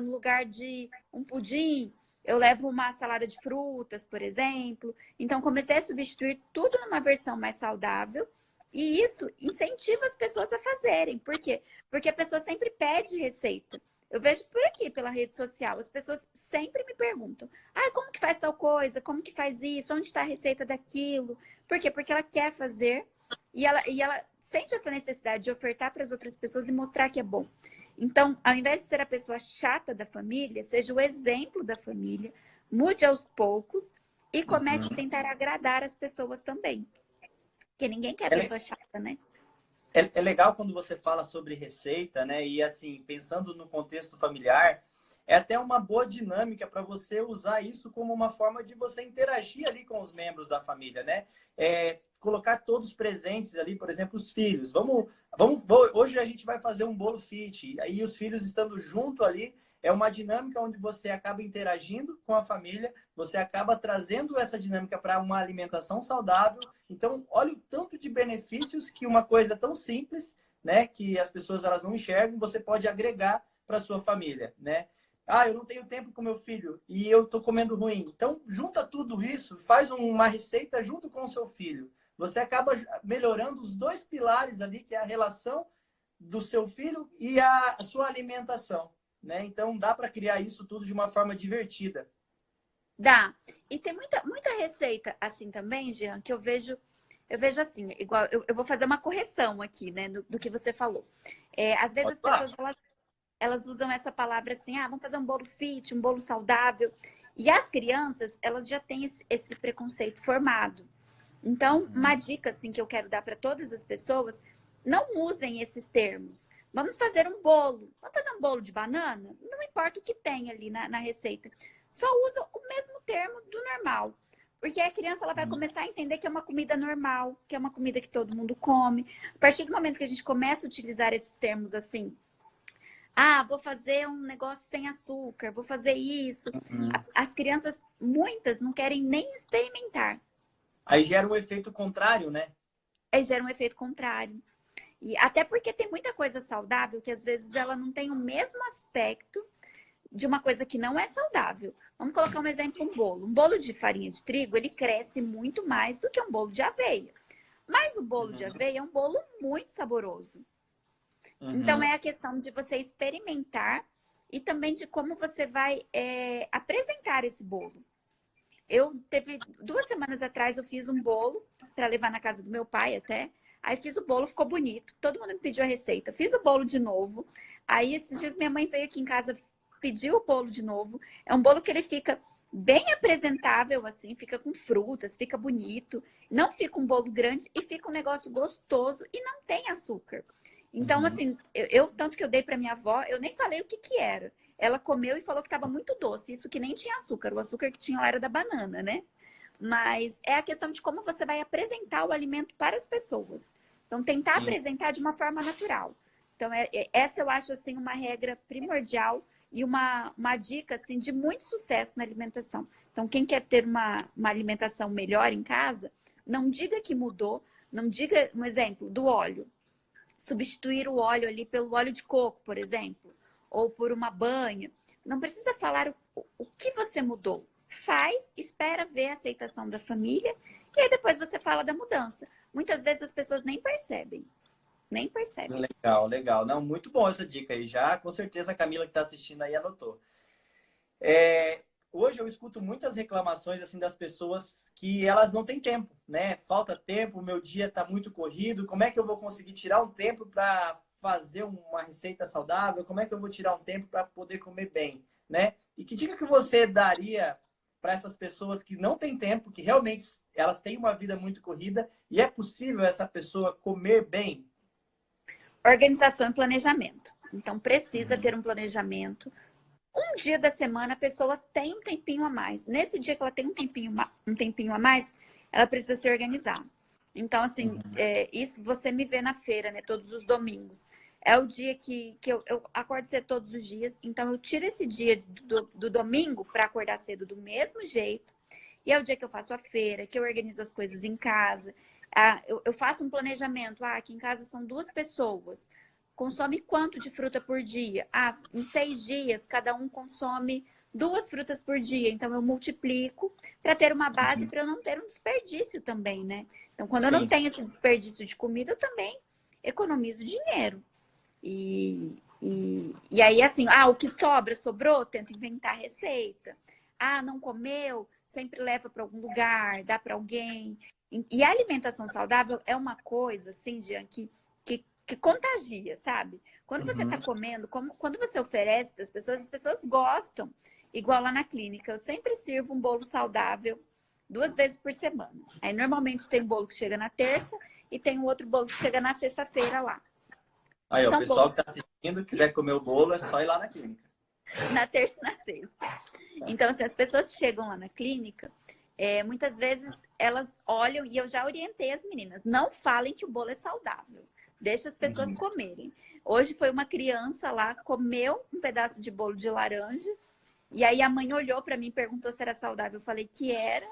Speaker 2: No lugar de um pudim, eu levo uma salada de frutas, por exemplo. Então, comecei a substituir tudo numa versão mais saudável. E isso incentiva as pessoas a fazerem. Por quê? Porque a pessoa sempre pede receita. Eu vejo por aqui, pela rede social, as pessoas sempre me perguntam: como que faz tal coisa? Como que faz isso? Onde está a receita daquilo? Por quê? Porque ela quer fazer e ela sente essa necessidade de ofertar para as outras pessoas e mostrar que é bom. Então, ao invés de ser a pessoa chata da família, seja o exemplo da família, mude aos poucos e comece a tentar agradar as pessoas também. Porque ninguém quer pessoa chata, né?
Speaker 1: É legal quando você fala sobre receita, né? E assim, pensando no contexto familiar, é até uma boa dinâmica para você usar isso como uma forma de você interagir ali com os membros da família, né? Colocar todos presentes ali, por exemplo, os filhos. Hoje a gente vai fazer um bolo fit. Aí os filhos estando junto ali, é uma dinâmica onde você acaba interagindo com a família, você acaba trazendo essa dinâmica para uma alimentação saudável. Então, olha o tanto de benefícios que uma coisa tão simples, né, que as pessoas elas não enxergam, você pode agregar para sua família, né? Eu não tenho tempo com meu filho e eu estou comendo ruim. Então, junta tudo isso, faz uma receita junto com o seu filho. Você acaba melhorando os dois pilares ali, que é a relação do seu filho e a sua alimentação, né? Então, dá para criar isso tudo de uma forma divertida.
Speaker 2: Dá. E tem muita receita assim também, Jean, que eu vejo assim, igual, eu vou fazer uma correção aqui, né, do que você falou. Às vezes as pessoas, elas usam essa palavra assim, vamos fazer um bolo fit, um bolo saudável. E as crianças, elas já têm esse preconceito formado. Então, uma dica assim que eu quero dar para todas as pessoas, não usem esses termos. Vamos fazer um bolo. Vamos fazer um bolo de banana? Não importa o que tem ali na receita. Só usa o mesmo termo do normal. Porque a criança ela vai começar a entender que é uma comida normal, que é uma comida que todo mundo come. A partir do momento que a gente começa a utilizar esses termos assim, ah, vou fazer um negócio sem açúcar, vou fazer isso. As crianças, muitas, não querem nem experimentar.
Speaker 1: Aí gera um efeito contrário, né?
Speaker 2: Aí gera um efeito contrário. E até porque tem muita coisa saudável que às vezes ela não tem o mesmo aspecto de uma coisa que não é saudável. Vamos colocar um exemplo, um bolo. Um bolo de farinha de trigo, ele cresce muito mais do que um bolo de aveia. Mas o bolo de aveia é um bolo muito saboroso. Então, é a questão de você experimentar e também de como você vai apresentar esse bolo. Teve 2 semanas atrás, eu fiz um bolo para levar na casa do meu pai até. Aí fiz o bolo, ficou bonito. Todo mundo me pediu a receita. Fiz o bolo de novo. Aí, esses dias, minha mãe veio aqui em casa, pediu o bolo de novo. É um bolo que ele fica bem apresentável, assim. Fica com frutas, fica bonito. Não fica um bolo grande e fica um negócio gostoso e não tem açúcar. Então, assim, tanto que eu dei para minha avó, eu nem falei o que que era. Ela comeu e falou que estava muito doce. Isso que nem tinha açúcar. O açúcar que tinha lá era da banana, né? Mas é a questão de como você vai apresentar o alimento para as pessoas. Então, tentar apresentar de uma forma natural. Então, essa eu acho, assim, uma regra primordial e uma dica, assim, de muito sucesso na alimentação. Então, quem quer ter uma alimentação melhor em casa, não diga que mudou. Não diga, um exemplo, do óleo. Substituir o óleo ali pelo óleo de coco, por exemplo, ou por uma banha. Não precisa falar o que você mudou. Faz, espera ver a aceitação da família e aí depois você fala da mudança. Muitas vezes as pessoas nem percebem. Nem percebem.
Speaker 1: Legal, legal. Não, muito bom essa dica aí. Já, com certeza, a Camila que está assistindo aí anotou. Hoje eu escuto muitas reclamações assim das pessoas que elas não têm tempo, né? Falta tempo, o meu dia está muito corrido. Como é que eu vou conseguir tirar um tempo para fazer uma receita saudável? Como é que eu vou tirar um tempo para poder comer bem, né? E que dica que você daria para essas pessoas que não têm tempo, que realmente elas têm uma vida muito corrida e é possível essa pessoa comer bem?
Speaker 2: Organização e planejamento. Então, precisa ter um planejamento. Um dia da semana a pessoa tem um tempinho a mais. Nesse dia que ela tem um tempinho a mais, ela precisa se organizar. Então, assim, isso você me vê na feira, né? Todos os domingos. É o dia que eu acordo cedo todos os dias. Então, eu tiro esse dia do domingo para acordar cedo do mesmo jeito. E é o dia que eu faço a feira, que eu organizo as coisas em casa. Eu faço um planejamento. Aqui em casa são 2 pessoas. Consome quanto de fruta por dia? Em 6 dias, cada um consome 2 frutas por dia. Então, eu multiplico para ter uma base para eu não ter um desperdício também, né? Então, quando eu não tenho esse desperdício de comida, eu também economizo dinheiro. E aí, assim, o que sobra, sobrou, tento inventar receita. Não comeu, sempre leva para algum lugar, dá para alguém. E a alimentação saudável é uma coisa, assim, Jean, que contagia, sabe? Quando você tá comendo, quando você oferece para as pessoas gostam. Igual lá na clínica, eu sempre sirvo um bolo saudável 2 vezes por semana. Aí, normalmente, tem um bolo que chega na terça e tem um outro bolo que chega na sexta-feira lá.
Speaker 1: Aí, o pessoal que tá assistindo, quiser comer o bolo, é só ir lá na clínica.
Speaker 2: Na terça e na sexta. Então, assim, as pessoas chegam lá na clínica, muitas vezes elas olham, e eu já orientei as meninas, não falem que o bolo é saudável. Deixa as pessoas comerem. Hoje foi uma criança lá, comeu um pedaço de bolo de laranja, e aí a mãe olhou para mim e perguntou se era saudável. Eu falei que era.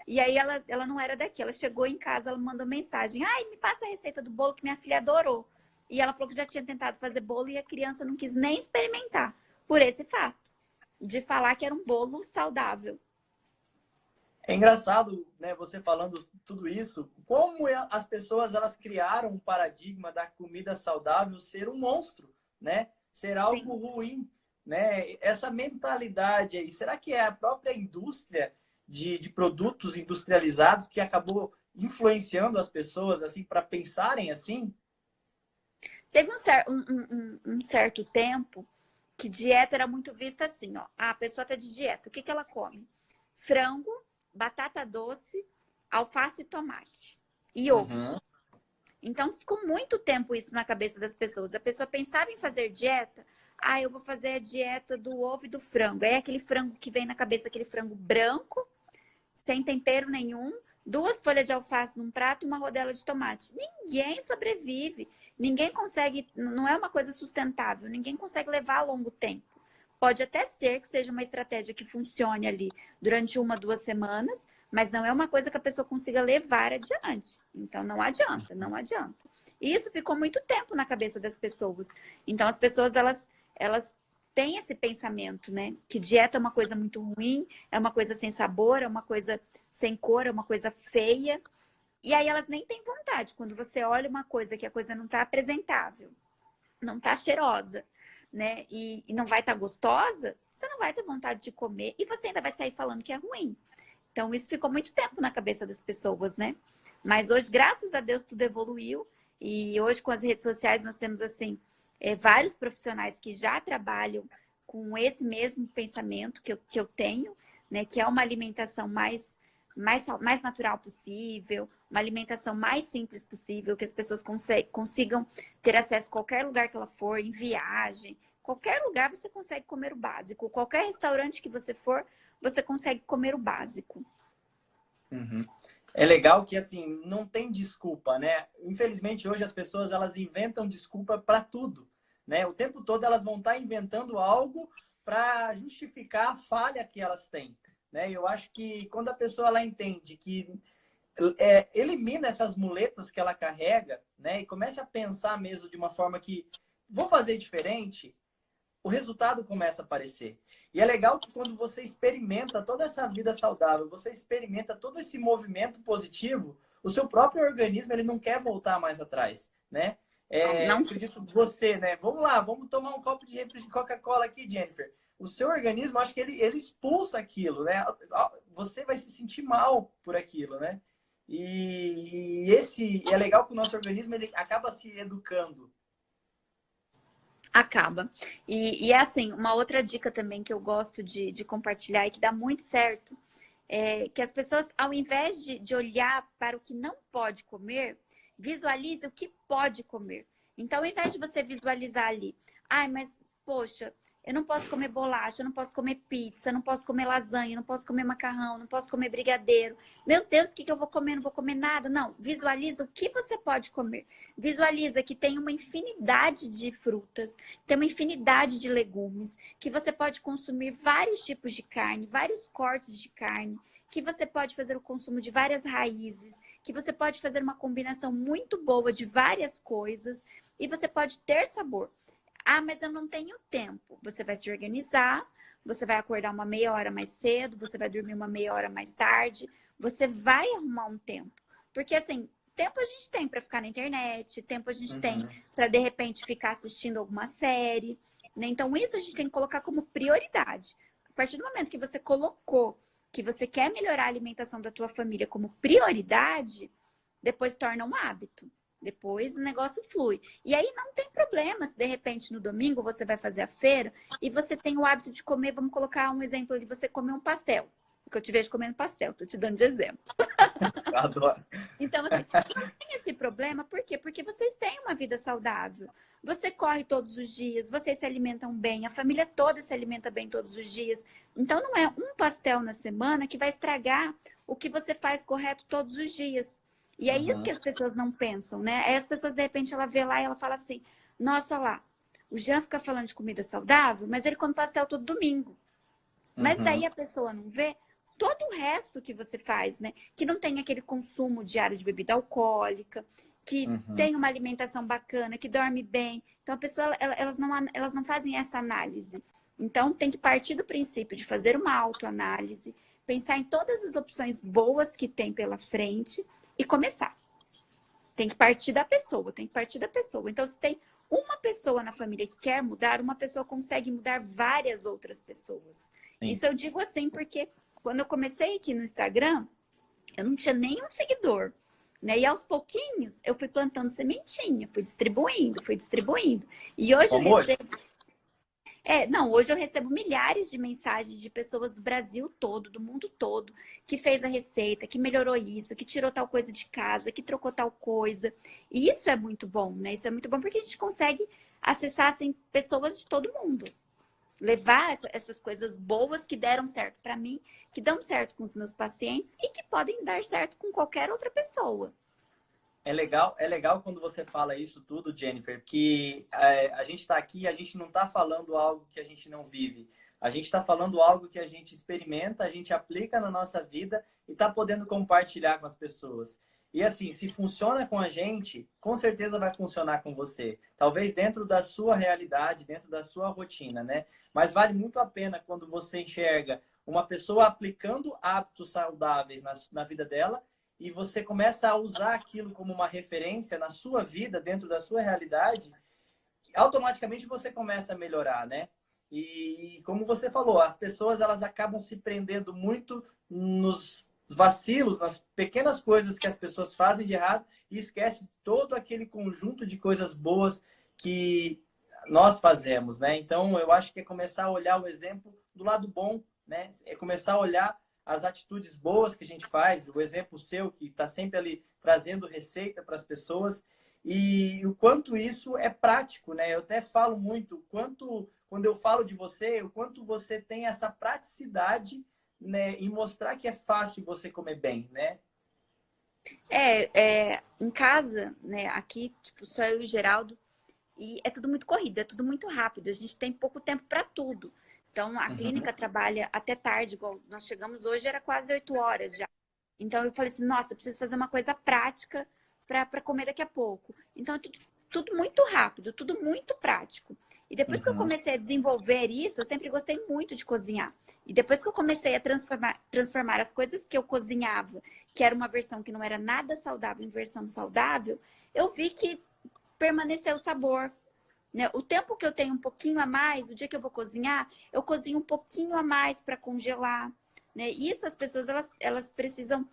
Speaker 2: E aí ela não era daqui. Ela chegou em casa, ela mandou mensagem. Me passa a receita do bolo que minha filha adorou. E ela falou que já tinha tentado fazer bolo e a criança não quis nem experimentar. Por esse fato. De falar que era um bolo saudável.
Speaker 1: É engraçado, né, você falando tudo isso, como as pessoas elas criaram um paradigma da comida saudável ser um monstro, né? Ser algo ruim, né? Essa mentalidade aí, será que é a própria indústria de produtos industrializados que acabou influenciando as pessoas assim para pensarem assim?
Speaker 2: Teve um certo tempo que dieta era muito vista assim, ó. Ah, a pessoa tá de dieta, o que que ela come? Frango, batata doce, alface e tomate. E ovo.
Speaker 1: Uhum.
Speaker 2: Então, ficou muito tempo isso na cabeça das pessoas. A pessoa pensava em fazer dieta. Ah, eu vou fazer a dieta do ovo e do frango. É aquele frango que vem na cabeça, aquele frango branco, sem tempero nenhum, 2 folhas de alface num prato e uma rodela de tomate. Ninguém sobrevive. Ninguém consegue, não é uma coisa sustentável. Ninguém consegue levar a longo tempo. Pode até ser que seja uma estratégia que funcione ali durante 1, 2 semanas, mas não é uma coisa que a pessoa consiga levar adiante. Então, não adianta, não adianta. E isso ficou muito tempo na cabeça das pessoas. Então, as pessoas, elas têm esse pensamento, né? Que dieta é uma coisa muito ruim, é uma coisa sem sabor, é uma coisa sem cor, é uma coisa feia. E aí, elas nem têm vontade. Quando você olha uma coisa que a coisa não está apresentável, não está cheirosa, né? E não vai estar gostosa, você não vai ter vontade de comer e você ainda vai sair falando que é ruim. Então, isso ficou muito tempo na cabeça das pessoas, né? Mas hoje, graças a Deus, tudo evoluiu. E hoje, com as redes sociais, nós temos, assim, vários profissionais que já trabalham com esse mesmo pensamento que eu tenho, né? Que é uma alimentação mais natural possível, uma alimentação mais simples possível, que as pessoas consigam ter acesso a qualquer lugar que ela for, em viagem. Qualquer lugar você consegue comer o básico. Qualquer restaurante que você for, você consegue comer o básico.
Speaker 1: Uhum. É legal que, assim, não tem desculpa, né? Infelizmente, hoje as pessoas, elas inventam desculpa para tudo, né? O tempo todo elas vão estar inventando algo para justificar a falha que elas têm, né? Eu acho que quando a pessoa, ela entende que elimina essas muletas que ela carrega, né? E começa a pensar mesmo de uma forma que vou fazer diferente, o resultado começa a aparecer. E é legal que quando você experimenta toda essa vida saudável, você experimenta todo esse movimento positivo, o seu próprio organismo, ele não quer voltar mais atrás, né?
Speaker 2: Não,
Speaker 1: Acredito que você, né? Vamos lá, vamos tomar um copo de refri de Coca-Cola aqui, Jennifer. O seu organismo, acho que ele expulsa aquilo, né? Você vai se sentir mal por aquilo, né? E é legal que o nosso organismo, ele acaba se educando.
Speaker 2: acaba. E é assim, uma outra dica também que eu gosto de compartilhar e que dá muito certo, é que as pessoas, ao invés de olhar para o que não pode comer, visualize o que pode comer. Então, ao invés de você visualizar ali, ai, mas, poxa, eu não posso comer bolacha, eu não posso comer pizza, eu não posso comer lasanha, eu não posso comer macarrão, eu não posso comer brigadeiro. Meu Deus, o que eu vou comer? Não vou comer nada. Não, visualiza o que você pode comer. Visualiza que tem uma infinidade de frutas, tem uma infinidade de legumes, que você pode consumir vários tipos de carne, vários cortes de carne, que você pode fazer o consumo de várias raízes, que você pode fazer uma combinação muito boa de várias coisas e você pode ter sabor. Ah, mas eu não tenho tempo. Você vai se organizar, você vai acordar uma meia hora mais cedo, você vai dormir uma meia hora mais tarde, você vai arrumar um tempo. Porque assim, tempo a gente tem para ficar na internet, tempo a gente tem para de repente ficar assistindo alguma série, né? Então isso a gente tem que colocar como prioridade. A partir do momento que você colocou que você quer melhorar a alimentação da tua família como prioridade, depois torna um hábito. Depois o negócio flui. E aí não tem problema se de repente no domingo você vai fazer a feira e você tem o hábito de comer, vamos colocar um exemplo ali, você comer um pastel. Porque eu te vejo comendo pastel, tô te dando de exemplo.
Speaker 1: Eu adoro.
Speaker 2: Então, assim, não tem esse problema, por quê? Porque vocês têm uma vida saudável. Você corre todos os dias, vocês se alimentam bem, a família toda se alimenta bem todos os dias. Então, não é um pastel na semana que vai estragar o que você faz correto todos os dias. E é isso que as pessoas não pensam, né? Aí as pessoas, de repente, ela vê lá e ela fala assim, nossa, olha lá, o Jean fica falando de comida saudável, mas ele come pastel todo domingo. Mas daí a pessoa não vê todo o resto que você faz, né? Que não tem aquele consumo diário de bebida alcoólica, que tem uma alimentação bacana, que dorme bem. Então, a pessoa, elas não fazem essa análise. Então, tem que partir do princípio de fazer uma autoanálise, pensar em todas as opções boas que tem pela frente e começar. Tem que partir da pessoa, tem que partir da pessoa. Então, se tem uma pessoa na família que quer mudar, uma pessoa consegue mudar várias outras pessoas. Sim. Isso eu digo assim porque quando eu comecei aqui no Instagram, eu não tinha nenhum seguidor, né? E aos pouquinhos eu fui plantando sementinha, fui distribuindo. E hoje eu recebo... Não, hoje eu recebo milhares de mensagens de pessoas do Brasil todo, do mundo todo, que fez a receita, que melhorou isso, que tirou tal coisa de casa, que trocou tal coisa. E isso é muito bom, né? Isso é muito bom porque a gente consegue acessar, assim, pessoas de todo mundo. Levar essas coisas boas que deram certo para mim, que dão certo com os meus pacientes e que podem dar certo com qualquer outra pessoa.
Speaker 1: É legal quando você fala isso tudo, Jennifer, que a gente está aqui, a gente não está falando algo que a gente não vive. A gente está falando algo que a gente experimenta, a gente aplica na nossa vida e está podendo compartilhar com as pessoas. E assim, se funciona com a gente, com certeza vai funcionar com você. Talvez dentro da sua realidade, dentro da sua rotina, né? Mas vale muito a pena quando você enxerga uma pessoa aplicando hábitos saudáveis na vida dela e você começa a usar aquilo como uma referência na sua vida, dentro da sua realidade, automaticamente você começa a melhorar, né? E como você falou, as pessoas elas acabam se prendendo muito nos vacilos, nas pequenas coisas que as pessoas fazem de errado e esquece todo aquele conjunto de coisas boas que nós fazemos, né? Então, eu acho que é começar a olhar o exemplo do lado bom, né? É começar a olhar as atitudes boas que a gente faz, o exemplo seu que está sempre ali trazendo receita para as pessoas e o quanto isso é prático, né? Eu até falo muito, quando eu falo de você, o quanto você tem essa praticidade, né, em mostrar que é fácil você comer bem, né?
Speaker 2: Em casa, né, aqui, tipo, só eu e o Geraldo, e é tudo muito corrido, é tudo muito rápido, a gente tem pouco tempo para tudo. Então, a
Speaker 1: Uhum.
Speaker 2: clínica trabalha até tarde, igual nós chegamos hoje, era quase 8 horas já. Então, eu falei assim, nossa, eu preciso fazer uma coisa prática para comer daqui a pouco. Então, é tudo muito rápido, tudo muito prático. E depois que eu
Speaker 1: Uhum.
Speaker 2: comecei a desenvolver isso, eu sempre gostei muito de cozinhar. E depois que eu comecei a transformar as coisas que eu cozinhava, que era uma versão que não era nada saudável, em versão saudável, eu vi que permaneceu o sabor, né? O tempo que eu tenho um pouquinho a mais, o dia que eu vou cozinhar, eu cozinho um pouquinho a mais para congelar. Né? Isso as pessoas elas precisam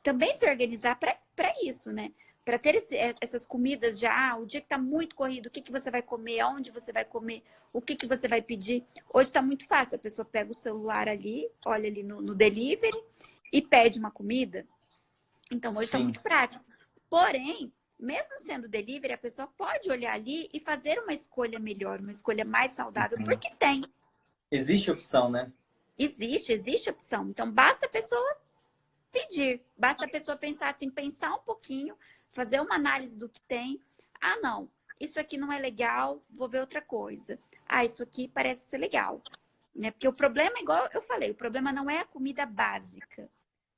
Speaker 2: também se organizar para isso, né? Para ter essas comidas já, o dia que está muito corrido, o que, que você vai comer, aonde você vai comer, o que, que você vai pedir. Hoje está muito fácil, a pessoa pega o celular ali, olha ali no delivery e pede uma comida. Então hoje está
Speaker 1: Sim.
Speaker 2: muito prático. Porém, mesmo sendo delivery, a pessoa pode olhar ali e fazer uma escolha melhor, uma escolha mais saudável,
Speaker 1: Uhum.
Speaker 2: porque tem.
Speaker 1: Existe opção, né?
Speaker 2: Existe opção. Então, basta a pessoa pedir, basta a pessoa pensar assim, pensar um pouquinho, fazer uma análise do que tem. Ah, não, isso aqui não é legal, vou ver outra coisa. Ah, isso aqui parece ser legal. Né? Porque o problema, igual eu falei, o problema não é a comida básica.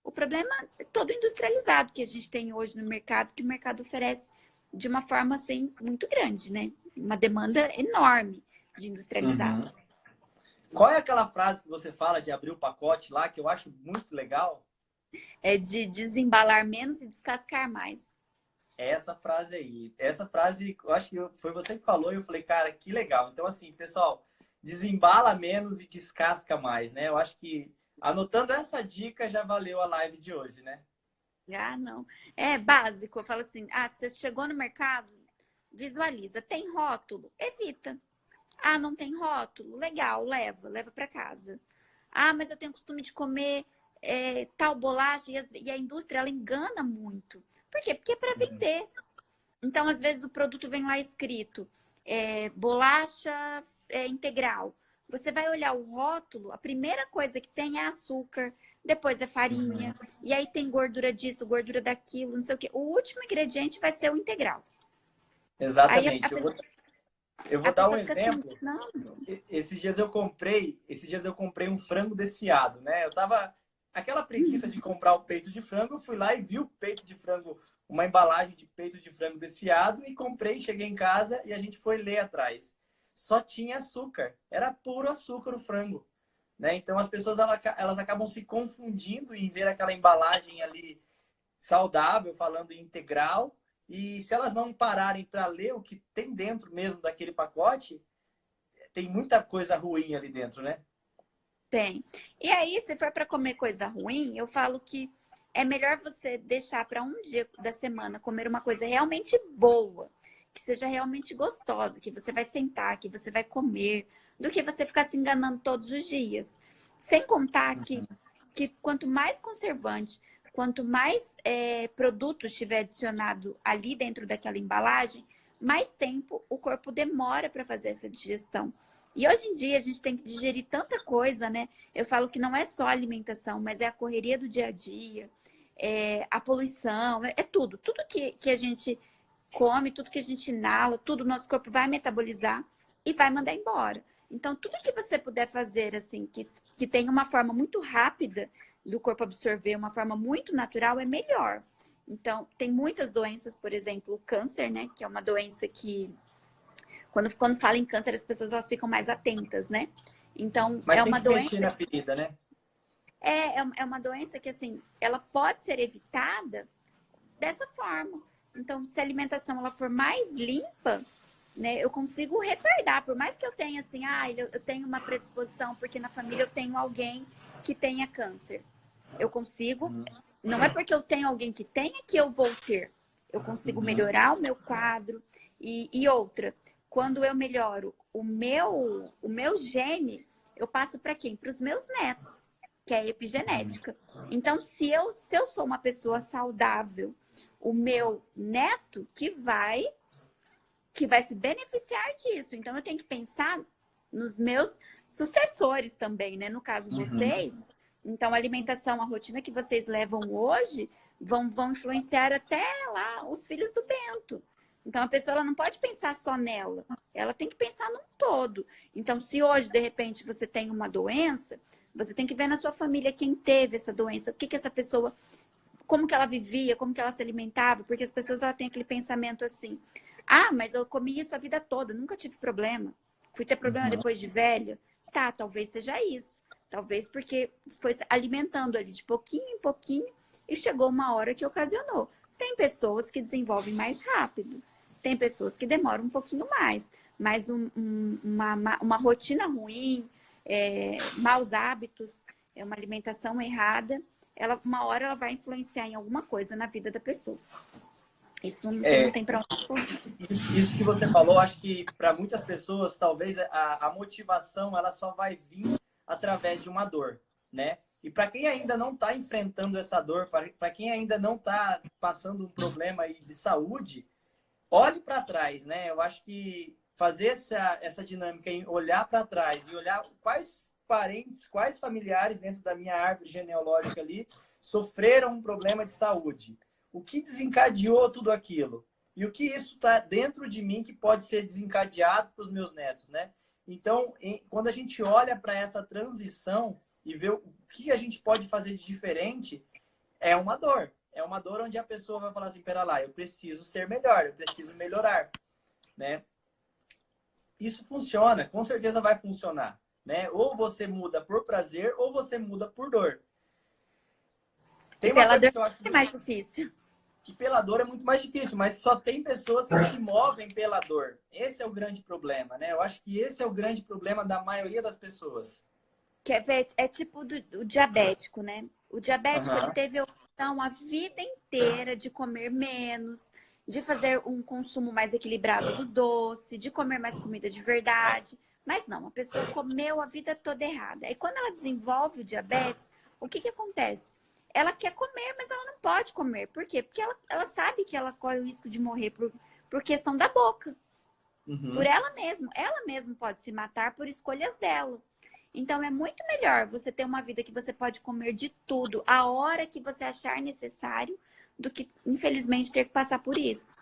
Speaker 2: O problema é todo industrializado que a gente tem hoje no mercado, que o mercado oferece de uma forma assim muito grande, né? Uma demanda enorme de industrializado.
Speaker 1: Uhum. Qual é aquela frase que você fala de abrir o pacote lá, que eu acho muito legal?
Speaker 2: É de desembalar menos e descascar mais.
Speaker 1: É essa frase aí. Essa frase, eu acho que foi você que falou e eu falei, cara, que legal. Então, assim, pessoal, desembala menos e descasca mais, né? Eu acho que anotando essa dica já valeu a live de hoje, né?
Speaker 2: Ah, não. É básico. Eu falo assim: ah, você chegou no mercado, visualiza. Tem rótulo? Evita. Ah, não tem rótulo? Legal, leva para casa. Ah, mas eu tenho costume de comer tal bolacha e a indústria ela engana muito. Por quê? Porque é para
Speaker 1: Uhum.
Speaker 2: vender. Então, às vezes, o produto vem lá escrito bolacha integral. Você vai olhar o rótulo, a primeira coisa que tem é açúcar, depois é
Speaker 1: Uhum.
Speaker 2: farinha, e aí tem gordura disso, gordura daquilo, não sei o quê. O último ingrediente vai ser o integral. Aí
Speaker 1: Exatamente. Eu
Speaker 2: a
Speaker 1: vou dar um
Speaker 2: pessoa fica assim,
Speaker 1: exemplo.
Speaker 2: não.
Speaker 1: Esses dias eu comprei um frango desfiado, né? Eu tava aquela preguiça de comprar o peito de frango, eu fui lá e vi o peito de frango, uma embalagem de peito de frango desfiado e comprei, cheguei em casa e a gente foi ler atrás. Só tinha açúcar, era puro açúcar o frango, né? Então as pessoas elas acabam se confundindo em ver aquela embalagem ali saudável, falando em integral, e se elas não pararem para ler o que tem dentro mesmo daquele pacote, tem muita coisa ruim ali dentro, né?
Speaker 2: Tem. E aí, se for para comer coisa ruim, eu falo que é melhor você deixar para um dia da semana comer uma coisa realmente boa, que seja realmente gostosa, que você vai sentar, que você vai comer, do que você ficar se enganando todos os dias. Sem contar que quanto mais conservante, quanto mais produtos tiver adicionado ali dentro daquela embalagem, mais tempo o corpo demora para fazer essa digestão. E hoje em dia a gente tem que digerir tanta coisa, né? Eu falo que não é só alimentação, mas é a correria do dia a dia, a poluição, é tudo. Tudo que a gente come, tudo que a gente inala, tudo o nosso corpo vai metabolizar e vai mandar embora. Então, tudo que você puder fazer, assim, que tem uma forma muito rápida do corpo absorver, uma forma muito natural, é melhor. Então, tem muitas doenças, por exemplo, o câncer, né? Que é uma doença que, quando fala em câncer, as pessoas elas ficam mais atentas, né? Então,
Speaker 1: Mas
Speaker 2: é
Speaker 1: tem
Speaker 2: uma
Speaker 1: que mexer
Speaker 2: doença...
Speaker 1: na ferida, né?
Speaker 2: É uma doença que, assim, ela pode ser evitada dessa forma. Então, se a alimentação ela for mais limpa, né, eu consigo retardar. Por mais que eu tenha, assim, eu tenho uma predisposição, porque na família eu tenho alguém que tenha câncer. Eu consigo, não é porque eu tenho alguém que tenha que eu vou ter. Eu consigo melhorar o meu quadro. E outra, quando eu melhoro o meu gene, eu passo para quem? Para os meus netos, que é a epigenética. Então, se eu sou uma pessoa saudável, o meu neto que vai se beneficiar disso. Então, eu tenho que pensar nos meus sucessores também, né? No caso, vocês. Então, a alimentação, a rotina que vocês levam hoje vão influenciar até lá os filhos do Bento. Então, a pessoa ela não pode pensar só nela. Ela tem que pensar num todo. Então, se hoje, de repente, você tem uma doença, você tem que ver na sua família quem teve essa doença, o que essa pessoa, como que ela vivia, como que ela se alimentava, porque as pessoas ela têm aquele pensamento assim: ah, mas eu comi isso a vida toda, nunca tive problema. Fui ter problema depois de velha. Tá, talvez seja isso. Talvez porque foi se alimentando ali de pouquinho em pouquinho e chegou uma hora que ocasionou. Tem pessoas que desenvolvem mais rápido. Tem pessoas que demoram um pouquinho mais. Mas uma rotina ruim, maus hábitos, uma alimentação errada, uma hora ela vai influenciar em alguma coisa na vida da pessoa. Isso não tem para onde correr.
Speaker 1: Isso que você falou, acho que para muitas pessoas, talvez a motivação ela só vai vir através de uma dor, né? E para quem ainda não está enfrentando essa dor, para quem ainda não está passando um problema aí de saúde, olhe para trás, né? Eu acho que fazer essa dinâmica em olhar para trás e olhar quais parentes, quais familiares dentro da minha árvore genealógica ali sofreram um problema de saúde. O que desencadeou tudo aquilo? E o que isso está dentro de mim que pode ser desencadeado para os meus netos, né? Então, quando a gente olha para essa transição e vê o que a gente pode fazer de diferente, é uma dor. É uma dor onde a pessoa vai falar assim, pera lá, eu preciso ser melhor, eu preciso melhorar, né? Isso funciona, com certeza vai funcionar, né? Ou você muda por prazer, ou você muda por dor.
Speaker 2: Tem uma coisa que eu acho que é mais difícil.
Speaker 1: E pela dor é muito mais difícil, mas só tem pessoas que se movem pela dor. Esse é o grande problema, né? Eu acho que esse é o grande problema da maioria das pessoas.
Speaker 2: Quer ver? É tipo o diabético, né? O diabético ele teve a opção a vida inteira de comer menos, de fazer um consumo mais equilibrado do doce, de comer mais comida de verdade. Mas não, a pessoa comeu a vida toda errada. E quando ela desenvolve o diabetes, o que acontece? Ela quer comer, mas ela não pode comer. Por quê? Porque ela sabe que ela corre o risco de morrer por questão da boca. Por ela mesma. Ela mesma pode se matar por escolhas dela. Então, é muito melhor você ter uma vida que você pode comer de tudo a hora que você achar necessário do que, infelizmente, ter que passar por isso.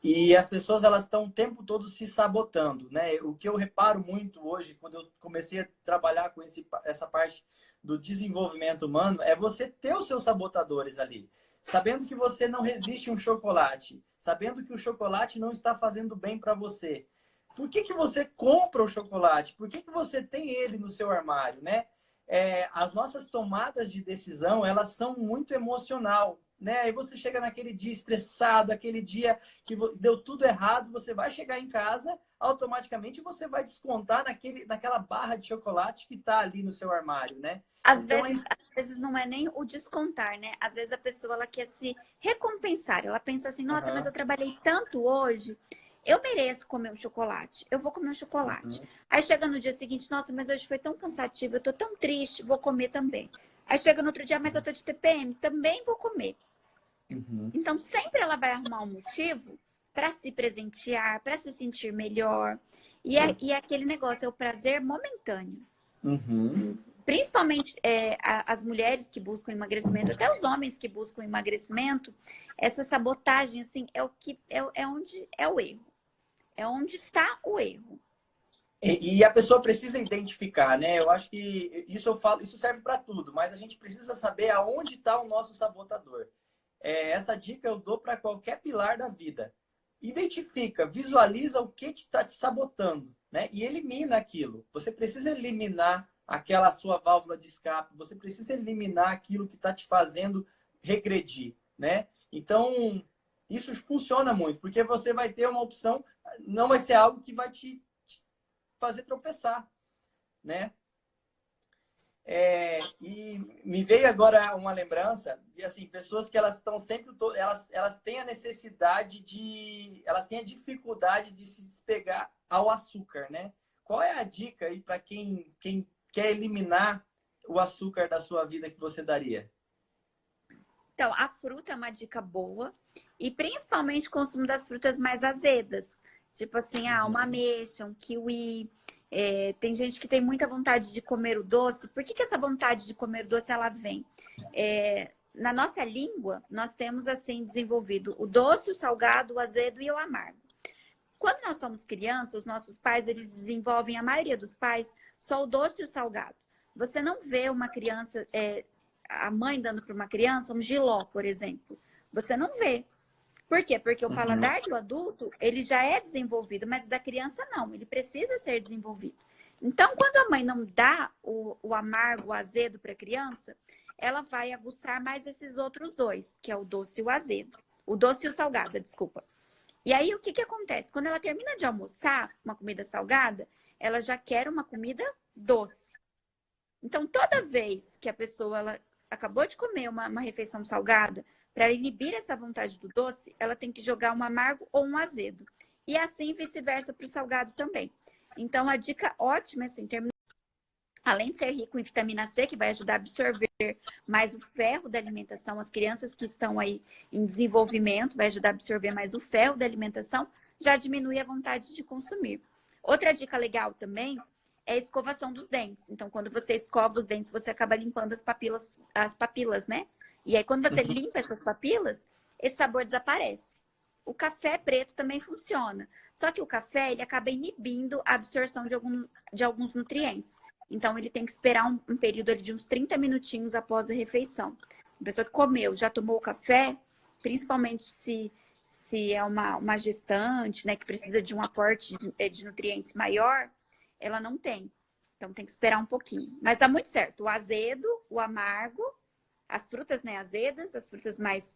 Speaker 1: E as pessoas, elas estão o tempo todo se sabotando, né? O que eu reparo muito hoje, quando eu comecei a trabalhar com essa parte do desenvolvimento humano, é você ter os seus sabotadores ali. Sabendo que você não resiste a um chocolate. Sabendo que o chocolate não está fazendo bem para você. Por que você compra o chocolate? Por que você tem ele no seu armário, né? As nossas tomadas de decisão, elas são muito emocional. né? Aí você chega naquele dia estressado, aquele dia que deu tudo errado, você vai chegar em casa, automaticamente você vai descontar naquela barra de chocolate que está ali no seu armário, né? Então,
Speaker 2: Às vezes não é nem o descontar, né? Às vezes a pessoa ela quer se recompensar. Ela pensa assim, nossa, mas eu trabalhei tanto hoje, eu mereço comer um chocolate. Eu vou comer um chocolate. Aí chega no dia seguinte, nossa, mas hoje foi tão cansativo, eu tô tão triste, vou comer também. Aí chega no outro dia, mas eu tô de TPM, também vou comer. Então sempre ela vai arrumar um motivo para se presentear, para se sentir melhor. E é aquele negócio, é o prazer momentâneo. Principalmente as mulheres que buscam emagrecimento, até os homens que buscam emagrecimento, essa sabotagem assim é onde é o erro. É onde está o erro.
Speaker 1: E a pessoa precisa identificar, né? Eu acho que isso eu falo, isso serve para tudo, mas a gente precisa saber aonde está o nosso sabotador. Essa dica eu dou para qualquer pilar da vida. Identifica, visualiza o que está te sabotando, né? E elimina aquilo. Você precisa eliminar aquela sua válvula de escape. Você precisa eliminar aquilo que está te fazendo regredir, né? Então, isso funciona muito, porque você vai ter uma opção, não vai ser algo que vai te fazer tropeçar, né? E me veio agora uma lembrança de assim, pessoas que elas estão sempre, elas têm a necessidade elas têm a dificuldade de se despegar ao açúcar, né? Qual é a dica aí para quem quer eliminar o açúcar da sua vida que você daria?
Speaker 2: Então, a fruta é uma dica boa e principalmente o consumo das frutas mais azedas. Tipo assim, uma ameixa, um kiwi. Tem gente que tem muita vontade de comer o doce. Por que essa vontade de comer o doce ela vem? Na nossa língua, nós temos assim desenvolvido o doce, o salgado, o azedo e o amargo. Quando nós somos crianças, os nossos pais, eles desenvolvem, a maioria dos pais, só o doce e o salgado. Você não vê uma criança, a mãe dando para uma criança um jiló, por exemplo. Você não vê. Por quê? Porque o paladar do adulto, ele já é desenvolvido, mas da criança não, ele precisa ser desenvolvido. Então, quando a mãe não dá o amargo, o azedo para a criança, ela vai aguçar mais esses outros dois, que é o doce e o azedo. O doce e o salgado, desculpa. E aí, o que acontece? Quando ela termina de almoçar uma comida salgada, ela já quer uma comida doce. Então, toda vez que a pessoa ela acabou de comer uma refeição salgada, para inibir essa vontade do doce, ela tem que jogar um amargo ou um azedo. E assim vice-versa para o salgado também. Então, a dica ótima é assim, além de ser rico em vitamina C, que vai ajudar a absorver mais o ferro da alimentação, as crianças que estão aí em desenvolvimento, vai ajudar a absorver mais o ferro da alimentação, já diminui a vontade de consumir. Outra dica legal também é a escovação dos dentes. Então, quando você escova os dentes, você acaba limpando as papilas, né? E aí, quando você limpa essas papilas, esse sabor desaparece. O café preto também funciona. Só que o café, ele acaba inibindo a absorção de alguns nutrientes. Então, ele tem que esperar um período ali de uns 30 minutinhos após a refeição. A pessoa que comeu, já tomou o café, principalmente se é uma gestante, né, que precisa de um aporte de nutrientes maior, ela não tem. Então, tem que esperar um pouquinho. Mas dá muito certo. O azedo, o amargo, as frutas, né, azedas, as frutas mais...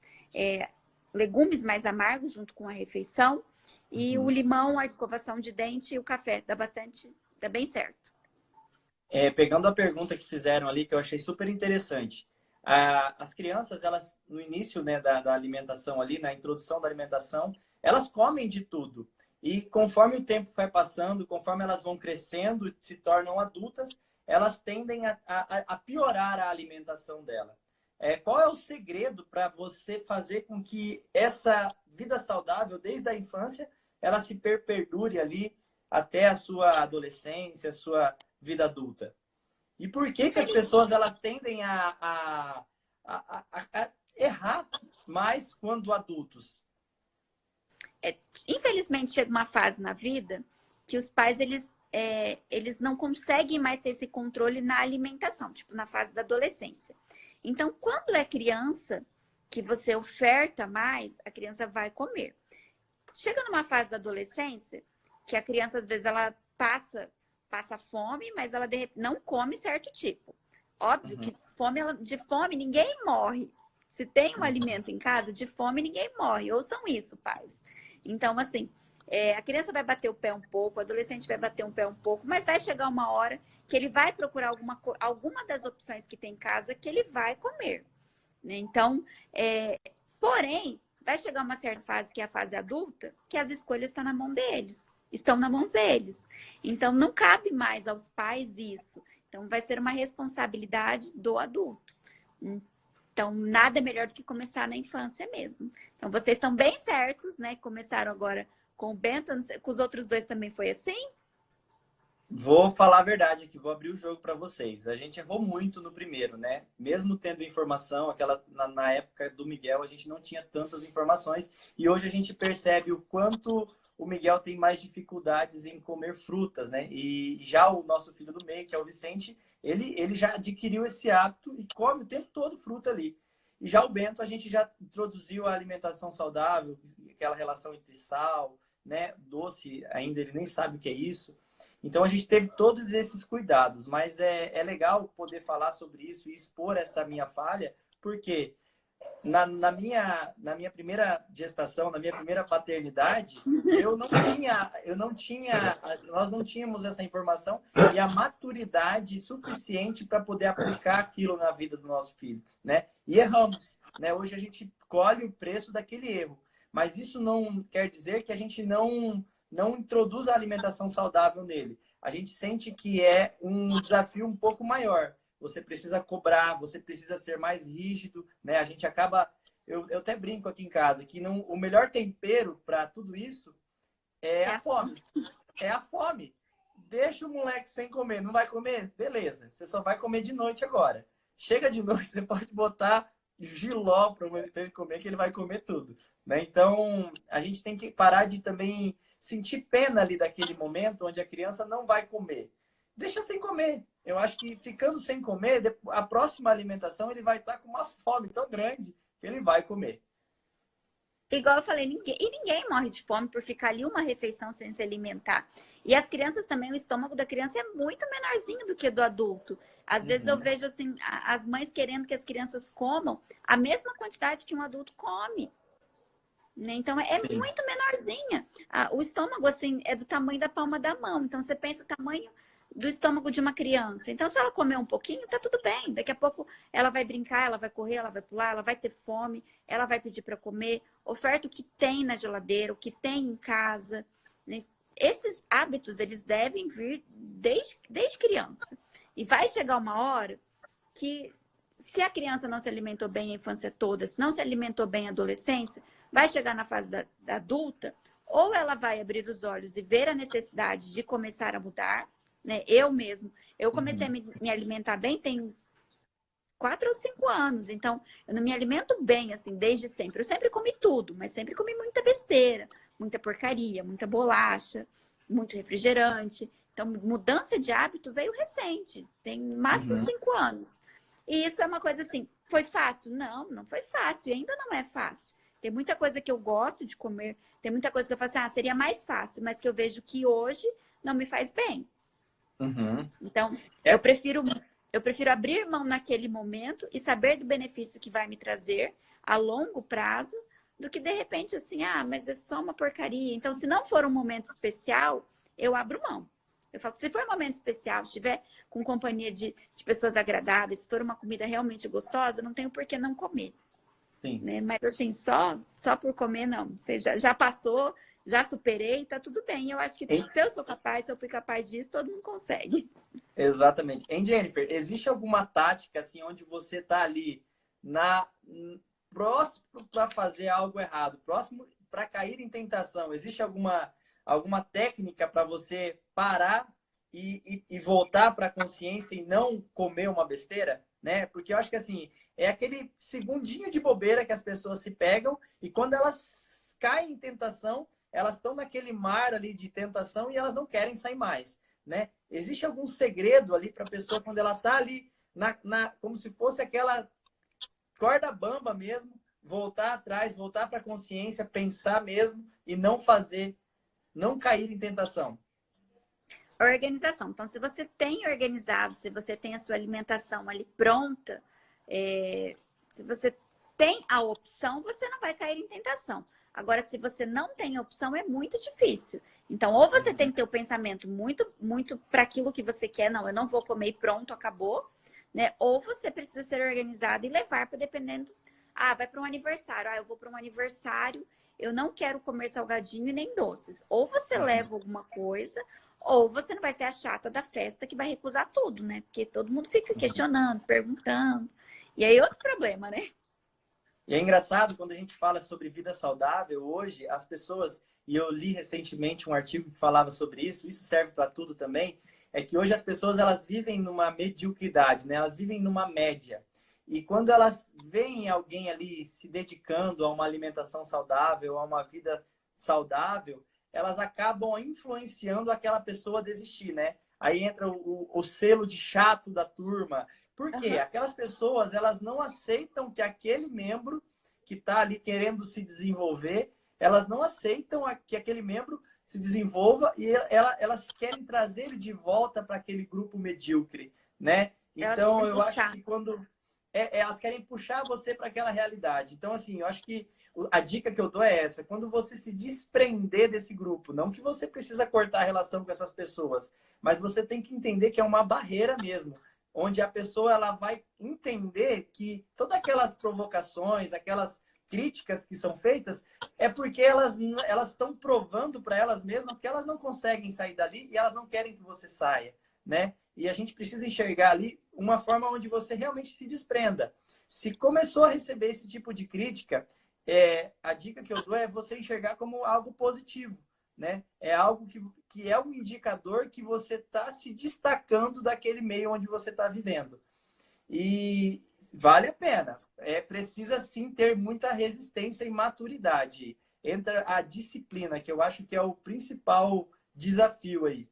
Speaker 2: legumes mais amargos junto com a refeição. E o limão, a escovação de dente e o café. Dá bem certo.
Speaker 1: Pegando a pergunta que fizeram ali, que eu achei super interessante. As crianças, elas, no início, né, da alimentação ali, na introdução da alimentação, elas comem de tudo. E conforme o tempo vai passando, conforme elas vão crescendo, se tornam adultas, elas tendem a piorar a alimentação dela. Qual é o segredo para você fazer com que essa vida saudável, desde a infância, ela se perdure ali até a sua adolescência, a sua vida adulta? E por que as pessoas elas tendem a errar mais quando adultos?
Speaker 2: Infelizmente, chega uma fase na vida que os pais, eles não conseguem mais ter esse controle na alimentação, tipo na fase da adolescência. Então, quando é criança, que você oferta mais, a criança vai comer. Chega numa fase da adolescência, que a criança, às vezes, ela passa fome, mas ela não come certo tipo. Óbvio que de fome ninguém morre Se tem um alimento em casa, de fome ninguém morre. Ouçam isso, pais. Então, assim, a criança vai bater o pé um pouco, o adolescente vai bater um pé um pouco, mas vai chegar uma hora que ele vai procurar alguma das opções que tem em casa que ele vai comer, né? Então, porém, vai chegar uma certa fase, que é a fase adulta, que as escolhas estão na mão deles. Estão na mão deles. Então, não cabe mais aos pais isso. Então, vai ser uma responsabilidade do adulto. Então, nada melhor do que começar na infância mesmo. Então, vocês estão bem certos, né? Começaram agora com o Bento, com os outros dois também foi assim?
Speaker 1: Vou falar a verdade aqui, vou abrir o jogo para vocês. A gente errou muito no primeiro, né? Mesmo tendo informação, na época do Miguel, a gente não tinha tantas informações. E hoje a gente percebe o quanto o Miguel tem mais dificuldades em comer frutas, né? E já o nosso filho do meio, que é o Vicente, ele já adquiriu esse hábito e come o tempo todo fruta ali. E já o Bento, a gente já introduziu a alimentação saudável, aquela relação entre sal, né? Doce, ainda ele nem sabe o que é isso. Então, a gente teve todos esses cuidados, mas é legal poder falar sobre isso e expor essa minha falha, porque na minha primeira gestação, na minha primeira paternidade, nós não tínhamos essa informação e a maturidade suficiente para poder aplicar aquilo na vida do nosso filho, né? E erramos, né? Hoje a gente colhe o preço daquele erro, mas isso não quer dizer que a gente não introduz a alimentação saudável nele. A gente sente que é um desafio um pouco maior. Você precisa cobrar, você precisa ser mais rígido, né? A gente acaba... Eu até brinco aqui em casa que o melhor tempero para tudo isso é a fome. É a fome. Deixa o moleque sem comer. Não vai comer? Beleza. Você só vai comer de noite agora. Chega de noite, você pode botar jiló para ele comer, que ele vai comer tudo, né? Então, a gente tem que parar de também sentir pena ali daquele momento onde a criança não vai comer. Deixa sem comer. Eu acho que ficando sem comer, a próxima alimentação ele vai estar com uma fome tão grande que ele vai comer.
Speaker 2: Igual eu falei, ninguém morre de fome por ficar ali uma refeição sem se alimentar. E as crianças também, o estômago da criança é muito menorzinho do que do adulto. Às vezes eu vejo assim, as mães querendo que as crianças comam a mesma quantidade que um adulto come, né? Então é
Speaker 1: Sim.
Speaker 2: muito menorzinha. O estômago assim é do tamanho da palma da mão. Então você pensa o tamanho do estômago de uma criança. Então se ela comer um pouquinho, tá tudo bem. Daqui a pouco ela vai brincar, ela vai correr, ela vai pular, ela vai ter fome, ela vai pedir para comer. Oferta o que tem na geladeira, o que tem em casa, né? Esses hábitos eles devem vir desde criança. E vai chegar uma hora que, se a criança não se alimentou bem a infância toda, se não se alimentou bem a adolescência, vai chegar na fase da adulta, ou ela vai abrir os olhos e ver a necessidade de começar a mudar, né? Eu comecei a me alimentar bem tem 4 ou 5 anos, então eu não me alimento bem assim desde sempre. Eu sempre comi tudo, mas sempre comi muita besteira, muita porcaria, muita bolacha, muito refrigerante. Então, mudança de hábito veio recente, tem máximo 5 anos. E isso é uma coisa assim, foi fácil? Não, não foi fácil, e ainda não é fácil. Tem muita coisa que eu gosto de comer, tem muita coisa que eu faço assim, seria mais fácil, mas que eu vejo que hoje não me faz bem. Então, eu prefiro abrir mão naquele momento e saber do benefício que vai me trazer a longo prazo, do que de repente assim, mas é só uma porcaria. Então, se não for um momento especial, eu abro mão. Eu falo, se for um momento especial, estiver com companhia de pessoas agradáveis, se for uma comida realmente gostosa, não tenho por que não comer.
Speaker 1: Sim.
Speaker 2: Né? Mas assim, só por comer, não. Você já passou, já superei, tá tudo bem. Eu acho que se eu sou capaz, se eu fui capaz disso, todo mundo consegue.
Speaker 1: Exatamente. Hein, Jennifer, existe alguma tática assim onde você tá ali próximo para fazer algo errado, próximo para cair em tentação? Existe alguma técnica para você parar e voltar para a consciência e não comer uma besteira, né? Porque eu acho que assim, é aquele segundinho de bobeira que as pessoas se pegam e quando elas caem em tentação, elas estão naquele mar ali de tentação e elas não querem sair mais, né? Existe algum segredo ali para a pessoa quando ela está ali como se fosse aquela corda bamba mesmo, voltar atrás, voltar para a consciência, pensar mesmo e não cair em tentação?
Speaker 2: Organização. Então, se você tem organizado, se você tem a sua alimentação ali pronta, se você tem a opção, você não vai cair em tentação. Agora, se você não tem a opção, é muito difícil. Então, ou você tem que ter o pensamento muito para aquilo que você quer, não, eu não vou comer e pronto, acabou, né? Ou você precisa ser organizado e levar para dependendo. Ah, vai para um aniversário. Ah, eu vou para um aniversário, eu não quero comer salgadinho e nem doces. Ou você leva alguma coisa, ou você não vai ser a chata da festa que vai recusar tudo, né? Porque todo mundo fica questionando, perguntando. E aí, outro problema, né?
Speaker 1: E é engraçado quando a gente fala sobre vida saudável, hoje as pessoas, e eu li recentemente um artigo que falava sobre isso serve para tudo também, é que hoje as pessoas elas vivem numa mediocridade, né? Elas vivem numa média. E quando elas veem alguém ali se dedicando a uma alimentação saudável, a uma vida saudável, elas acabam influenciando aquela pessoa a desistir, né? Aí entra o selo de chato da turma. Por quê? Aquelas pessoas, elas não aceitam que aquele membro que está ali querendo se desenvolver, elas não aceitam que aquele membro se desenvolva e elas querem trazer ele de volta para aquele grupo medíocre, né? Então, eu acho que quando... elas querem puxar você para aquela realidade. Então, assim, eu acho que a dica que eu dou é essa. Quando você se desprender desse grupo, não que você precisa cortar a relação com essas pessoas, mas você tem que entender que é uma barreira mesmo, onde a pessoa ela vai entender que todas aquelas provocações, aquelas críticas que são feitas, é porque elas estão provando para elas mesmas que elas não conseguem sair dali e elas não querem que você saia, né? E a gente precisa enxergar ali uma forma onde você realmente se desprenda. Se começou a receber esse tipo de crítica, a dica que eu dou é você enxergar como algo positivo, né? É algo que é um indicador que você está se destacando daquele meio onde você está vivendo. E vale a pena. Precisa sim ter muita resistência e maturidade. Entra a disciplina, que eu acho que é o principal desafio aí.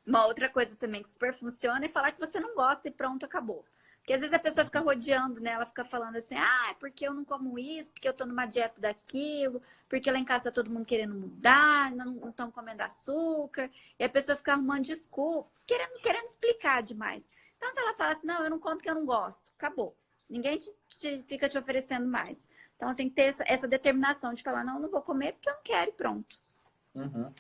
Speaker 2: Uma outra coisa também que super funciona é falar que você não gosta e pronto, acabou. Porque às vezes a pessoa fica rodeando, né? Ela fica falando assim, ah, é porque eu não como isso, porque eu tô numa dieta daquilo, porque lá em casa tá todo mundo querendo mudar, não estão comendo açúcar. E a pessoa fica arrumando desculpas, querendo explicar demais. Então, se ela fala assim, não, eu não como porque eu não gosto, acabou. Ninguém fica te oferecendo mais. Então, ela tem que ter essa determinação de falar, não, eu não vou comer porque eu não quero e pronto.
Speaker 1: Uhum.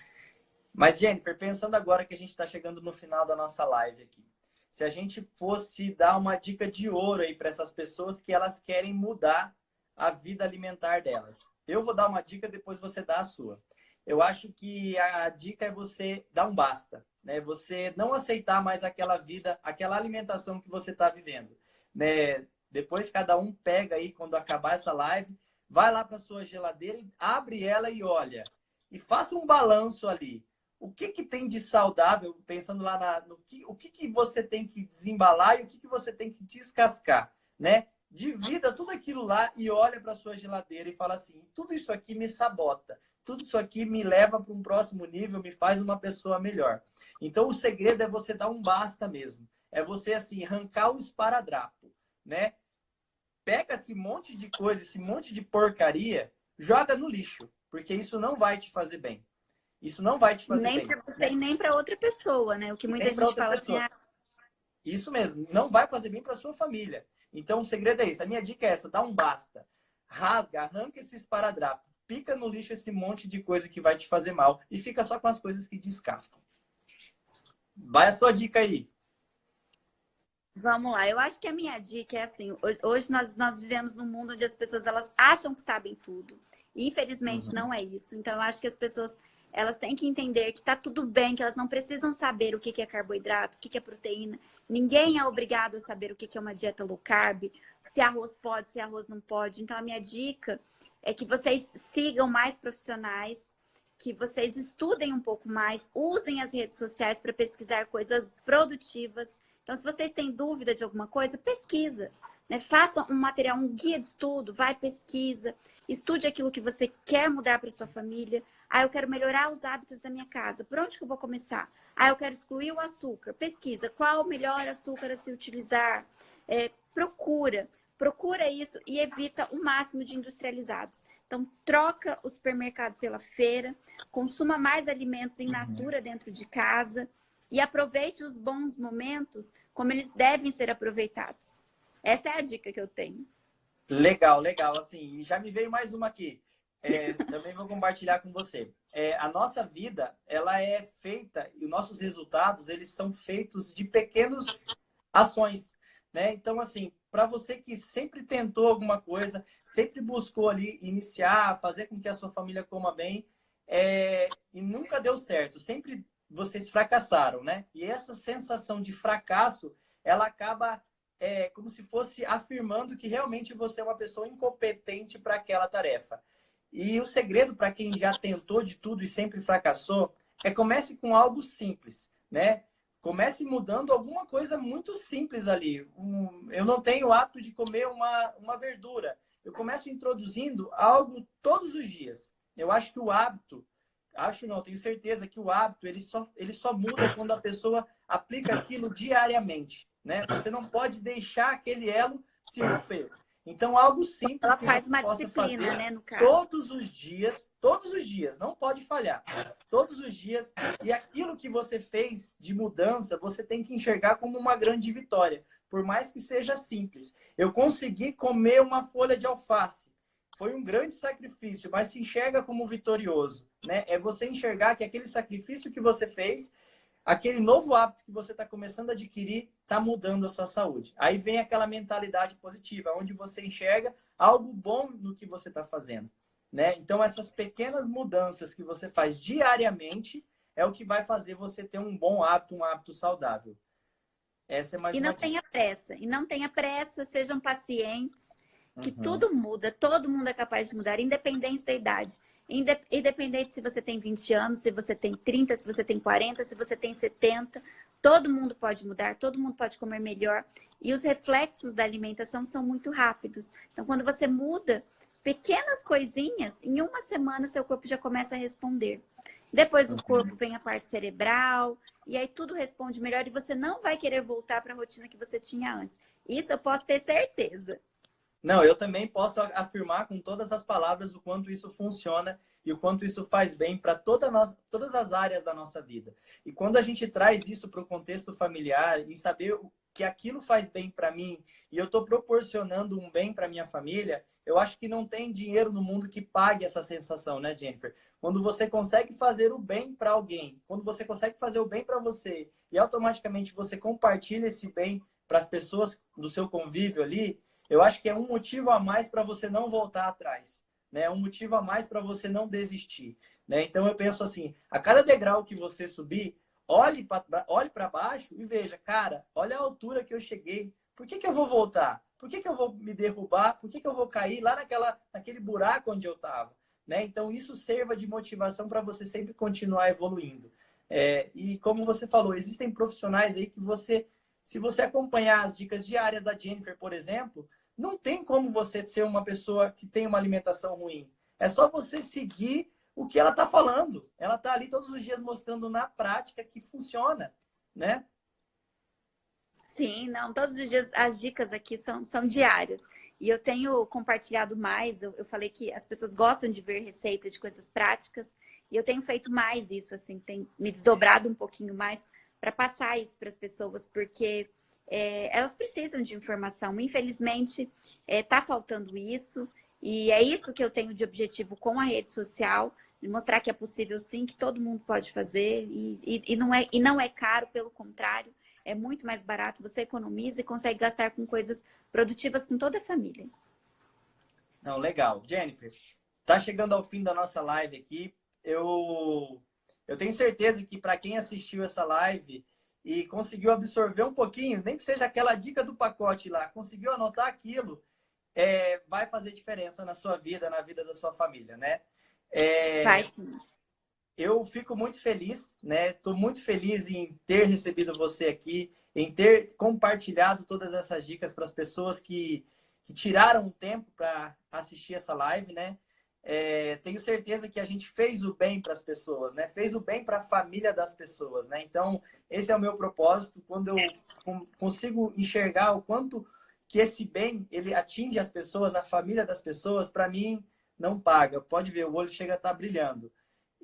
Speaker 1: Mas, Jennifer, pensando agora que a gente está chegando no final da nossa live aqui, se a gente fosse dar uma dica de ouro aí para essas pessoas que elas querem mudar a vida alimentar delas. Eu vou dar uma dica, depois você dá a sua. Eu acho que a dica é você dar um basta, né? Você não aceitar mais aquela vida, aquela alimentação que você está vivendo, né? Depois cada um pega aí, quando acabar essa live, vai lá para sua geladeira, abre ela e olha. E faça um balanço ali. O que tem de saudável, pensando lá no que você tem que desembalar e o que você tem que descascar, né? Divida tudo aquilo lá e olha para sua geladeira e fala assim, tudo isso aqui me sabota, tudo isso aqui me leva para um próximo nível, me faz uma pessoa melhor. Então, o segredo é você dar um basta mesmo. É você, assim, arrancar o esparadrapo, né? Pega esse monte de coisa, esse monte de porcaria, joga no lixo, porque isso não vai te fazer bem. Isso não vai te fazer
Speaker 2: nem
Speaker 1: bem.
Speaker 2: para você, né? E nem para outra pessoa, né? O que muita gente fala assim, ah...
Speaker 1: Isso mesmo, não vai fazer bem para sua família. Então, o segredo é isso. A minha dica é essa, dá um basta. Rasga, arranca esse esparadrapo. Pica no lixo esse monte de coisa que vai te fazer mal. E fica só com as coisas que descascam. Vai a sua dica aí.
Speaker 2: Vamos lá, eu acho que a minha dica é assim, hoje nós vivemos num mundo onde as pessoas elas acham que sabem tudo. E infelizmente não é isso. Então eu acho que as pessoas elas têm que entender que tá tudo bem, que elas não precisam saber o que é carboidrato, o que é proteína. Ninguém é obrigado a saber o que é uma dieta low carb, se arroz pode, se arroz não pode. Então a minha dica é que vocês sigam mais profissionais, que vocês estudem um pouco mais, usem as redes sociais para pesquisar coisas produtivas. Então, se vocês têm dúvida de alguma coisa, pesquisa, né? Faça um material, um guia de estudo, vai, pesquisa, estude aquilo que você quer mudar para sua família. Ah, eu quero melhorar os hábitos da minha casa. Por onde que eu vou começar? Ah, eu quero excluir o açúcar. Pesquisa, qual o melhor açúcar a se utilizar? Procura isso e evita o máximo de industrializados. Então, troca o supermercado pela feira, consuma mais alimentos in natura dentro de casa, e aproveite os bons momentos como eles devem ser aproveitados. Essa é a dica que eu tenho.
Speaker 1: Legal, legal. Assim, já me veio mais uma aqui. Também vou compartilhar com você. A nossa vida, ela é feita, e os nossos resultados, eles são feitos de pequenas ações, né? Então, assim, para você que sempre tentou alguma coisa, sempre buscou ali iniciar, fazer com que a sua família coma bem, e nunca deu certo, sempre vocês fracassaram, né? E essa sensação de fracasso, ela acaba como se fosse afirmando que realmente você é uma pessoa incompetente para aquela tarefa. E o segredo para quem já tentou de tudo e sempre fracassou comece com algo simples, né? Comece mudando alguma coisa muito simples ali. Eu não tenho o hábito de comer uma verdura. Eu começo introduzindo algo todos os dias. Eu acho que o hábito, acho não, tenho certeza que o hábito ele só muda quando a pessoa aplica aquilo diariamente, né? Você não pode deixar aquele elo se romper. Então, algo simples
Speaker 2: Ela
Speaker 1: que
Speaker 2: faz
Speaker 1: você
Speaker 2: uma
Speaker 1: possa
Speaker 2: disciplina,
Speaker 1: fazer
Speaker 2: né, no caso.
Speaker 1: todos os dias, não pode falhar. Todos os dias. E aquilo que você fez de mudança, você tem que enxergar como uma grande vitória, por mais que seja simples. Eu consegui comer uma folha de alface. Foi um grande sacrifício, mas se enxerga como vitorioso, né? É você enxergar que aquele sacrifício que você fez, aquele novo hábito que você está começando a adquirir, está mudando a sua saúde. Aí vem aquela mentalidade positiva, onde você enxerga algo bom no que você está fazendo, né? Então, essas pequenas mudanças que você faz diariamente é o que vai fazer você ter um bom hábito, um hábito saudável. Essa é mais
Speaker 2: E
Speaker 1: uma
Speaker 2: não
Speaker 1: dica.
Speaker 2: tenha pressa. E não tenha pressa, sejam pacientes, que
Speaker 1: Uhum.
Speaker 2: tudo muda, todo mundo é capaz de mudar, independente da idade. Independente se você tem 20 anos, se você tem 30, se você tem 40, se você tem 70, todo mundo pode mudar, todo mundo pode comer melhor. E os reflexos da alimentação são muito rápidos. Então, quando você muda pequenas coisinhas, em uma semana seu corpo já começa a responder. Depois do corpo vem a parte cerebral, e aí tudo responde melhor e você não vai querer voltar para a rotina que você tinha antes. Isso eu posso ter certeza.
Speaker 1: Não, eu também posso afirmar com todas as palavras o quanto isso funciona e o quanto isso faz bem para todas as áreas da nossa vida. E quando a gente traz isso para o contexto familiar e saber que aquilo faz bem para mim e eu estou proporcionando um bem para minha família, eu acho que não tem dinheiro no mundo que pague essa sensação, né, Jennifer? Quando você consegue fazer o bem para alguém, quando você consegue fazer o bem para você e automaticamente você compartilha esse bem para as pessoas do seu convívio ali, eu acho que é um motivo a mais para você não voltar atrás, né? Um motivo a mais para você não desistir, né? Então eu penso assim, a cada degrau que você subir, olhe para baixo e veja, cara, olha a altura que eu cheguei. Por que eu vou voltar? Por que eu vou me derrubar? Por que eu vou cair lá naquele buraco onde eu estava? Né? Então isso sirva de motivação para você sempre continuar evoluindo. E como você falou, existem profissionais aí que se você acompanhar as dicas diárias da Jennifer, por exemplo, não tem como você ser uma pessoa que tem uma alimentação ruim. É só você seguir o que ela está falando. Ela está ali todos os dias mostrando na prática que funciona, né?
Speaker 2: Sim, não, todos os dias as dicas aqui são diárias. E eu tenho compartilhado mais, eu falei que as pessoas gostam de ver receitas de coisas práticas, e eu tenho feito mais isso, assim, tem me desdobrado um pouquinho mais para passar isso para as pessoas, porque elas precisam de informação. Infelizmente, tá faltando isso, e é isso que eu tenho de objetivo com a rede social, de mostrar que é possível sim, que todo mundo pode fazer, e não é caro, pelo contrário, é muito mais barato, você economiza e consegue gastar com coisas produtivas com toda a família.
Speaker 1: Não, legal. Jennifer, tá chegando ao fim da nossa live aqui. Eu tenho certeza que para quem assistiu essa live e conseguiu absorver um pouquinho, nem que seja aquela dica do pacote lá, conseguiu anotar aquilo, vai fazer diferença na sua vida, na vida da sua família, né?
Speaker 2: Vai.
Speaker 1: Eu fico muito feliz, né? Estou muito feliz em ter recebido você aqui, em ter compartilhado todas essas dicas para as pessoas que tiraram um tempo para assistir essa live, né? Tenho certeza que a gente fez o bem para as pessoas, né? Fez o bem para a família das pessoas, né? Então, esse é o meu propósito. Quando eu consigo enxergar o quanto que esse bem ele atinge as pessoas, a família das pessoas, para mim não paga. Pode ver, o olho chega a estar brilhando.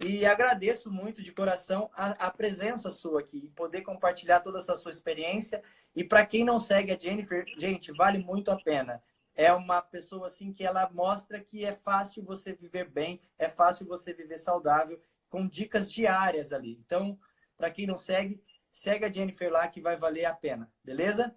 Speaker 1: E agradeço muito de coração a presença sua aqui, poder compartilhar toda essa sua experiência. E para quem não segue a Jennifer, gente, vale muito a pena. é uma pessoa assim que ela mostra que é fácil você viver bem, é fácil você viver saudável, com dicas diárias ali. Então, para quem não segue, segue a Jennifer lá que vai valer a pena, beleza?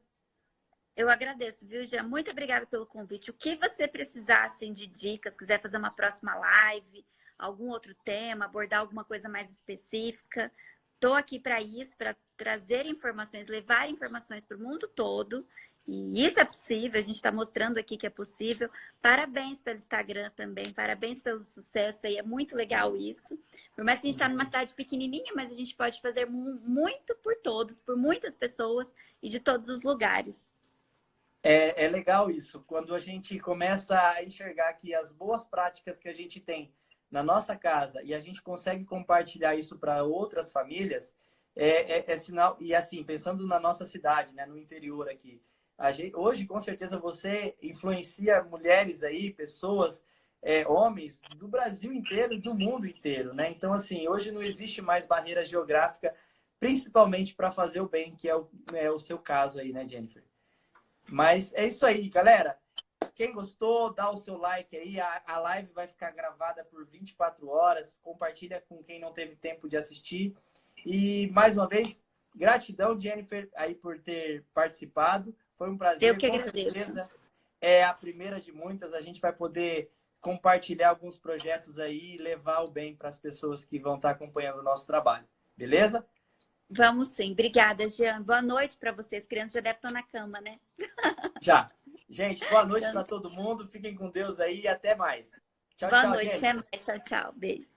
Speaker 2: Eu agradeço, viu, Jean? Muito obrigada pelo convite. O que você precisar assim, de dicas, quiser fazer uma próxima live, algum outro tema, abordar alguma coisa mais específica, estou aqui para isso, para trazer informações, levar informações para o mundo todo. E isso é possível, a gente está mostrando aqui que é possível. Parabéns pelo Instagram também, parabéns pelo sucesso aí, é muito legal isso. Por mais que a gente está numa cidade pequenininha, mas a gente pode fazer muito por todos, por muitas pessoas e de todos os lugares.
Speaker 1: É legal isso, quando a gente começa a enxergar que as boas práticas que a gente tem na nossa casa e a gente consegue compartilhar isso para outras famílias, é sinal. E assim, pensando na nossa cidade, né, no interior aqui, hoje com certeza você influencia mulheres aí, pessoas, homens do Brasil inteiro e do mundo inteiro, né? Então, assim, hoje não existe mais barreira geográfica, principalmente para fazer o bem, que é o seu caso aí, né, Jennifer? Mas é isso aí, galera. Quem gostou, dá o seu like aí. A live vai ficar gravada por 24 horas. Compartilha com quem não teve tempo de assistir. E, mais uma vez, gratidão, Jennifer, aí por ter participado. Foi um prazer.
Speaker 2: Eu que
Speaker 1: com
Speaker 2: agradeço.
Speaker 1: certeza é a primeira de muitas. A gente vai poder compartilhar alguns projetos aí e levar o bem para as pessoas que vão estar acompanhando o nosso trabalho. Beleza?
Speaker 2: Vamos sim. Obrigada, Jean. Boa noite para vocês. Crianças já devem estar na cama, né?
Speaker 1: Já. Gente, boa noite para todo mundo. Fiquem com Deus aí e até mais. Tchau,
Speaker 2: Boa
Speaker 1: tchau,
Speaker 2: noite.
Speaker 1: gente.
Speaker 2: Até mais. Tchau, tchau. Beijo.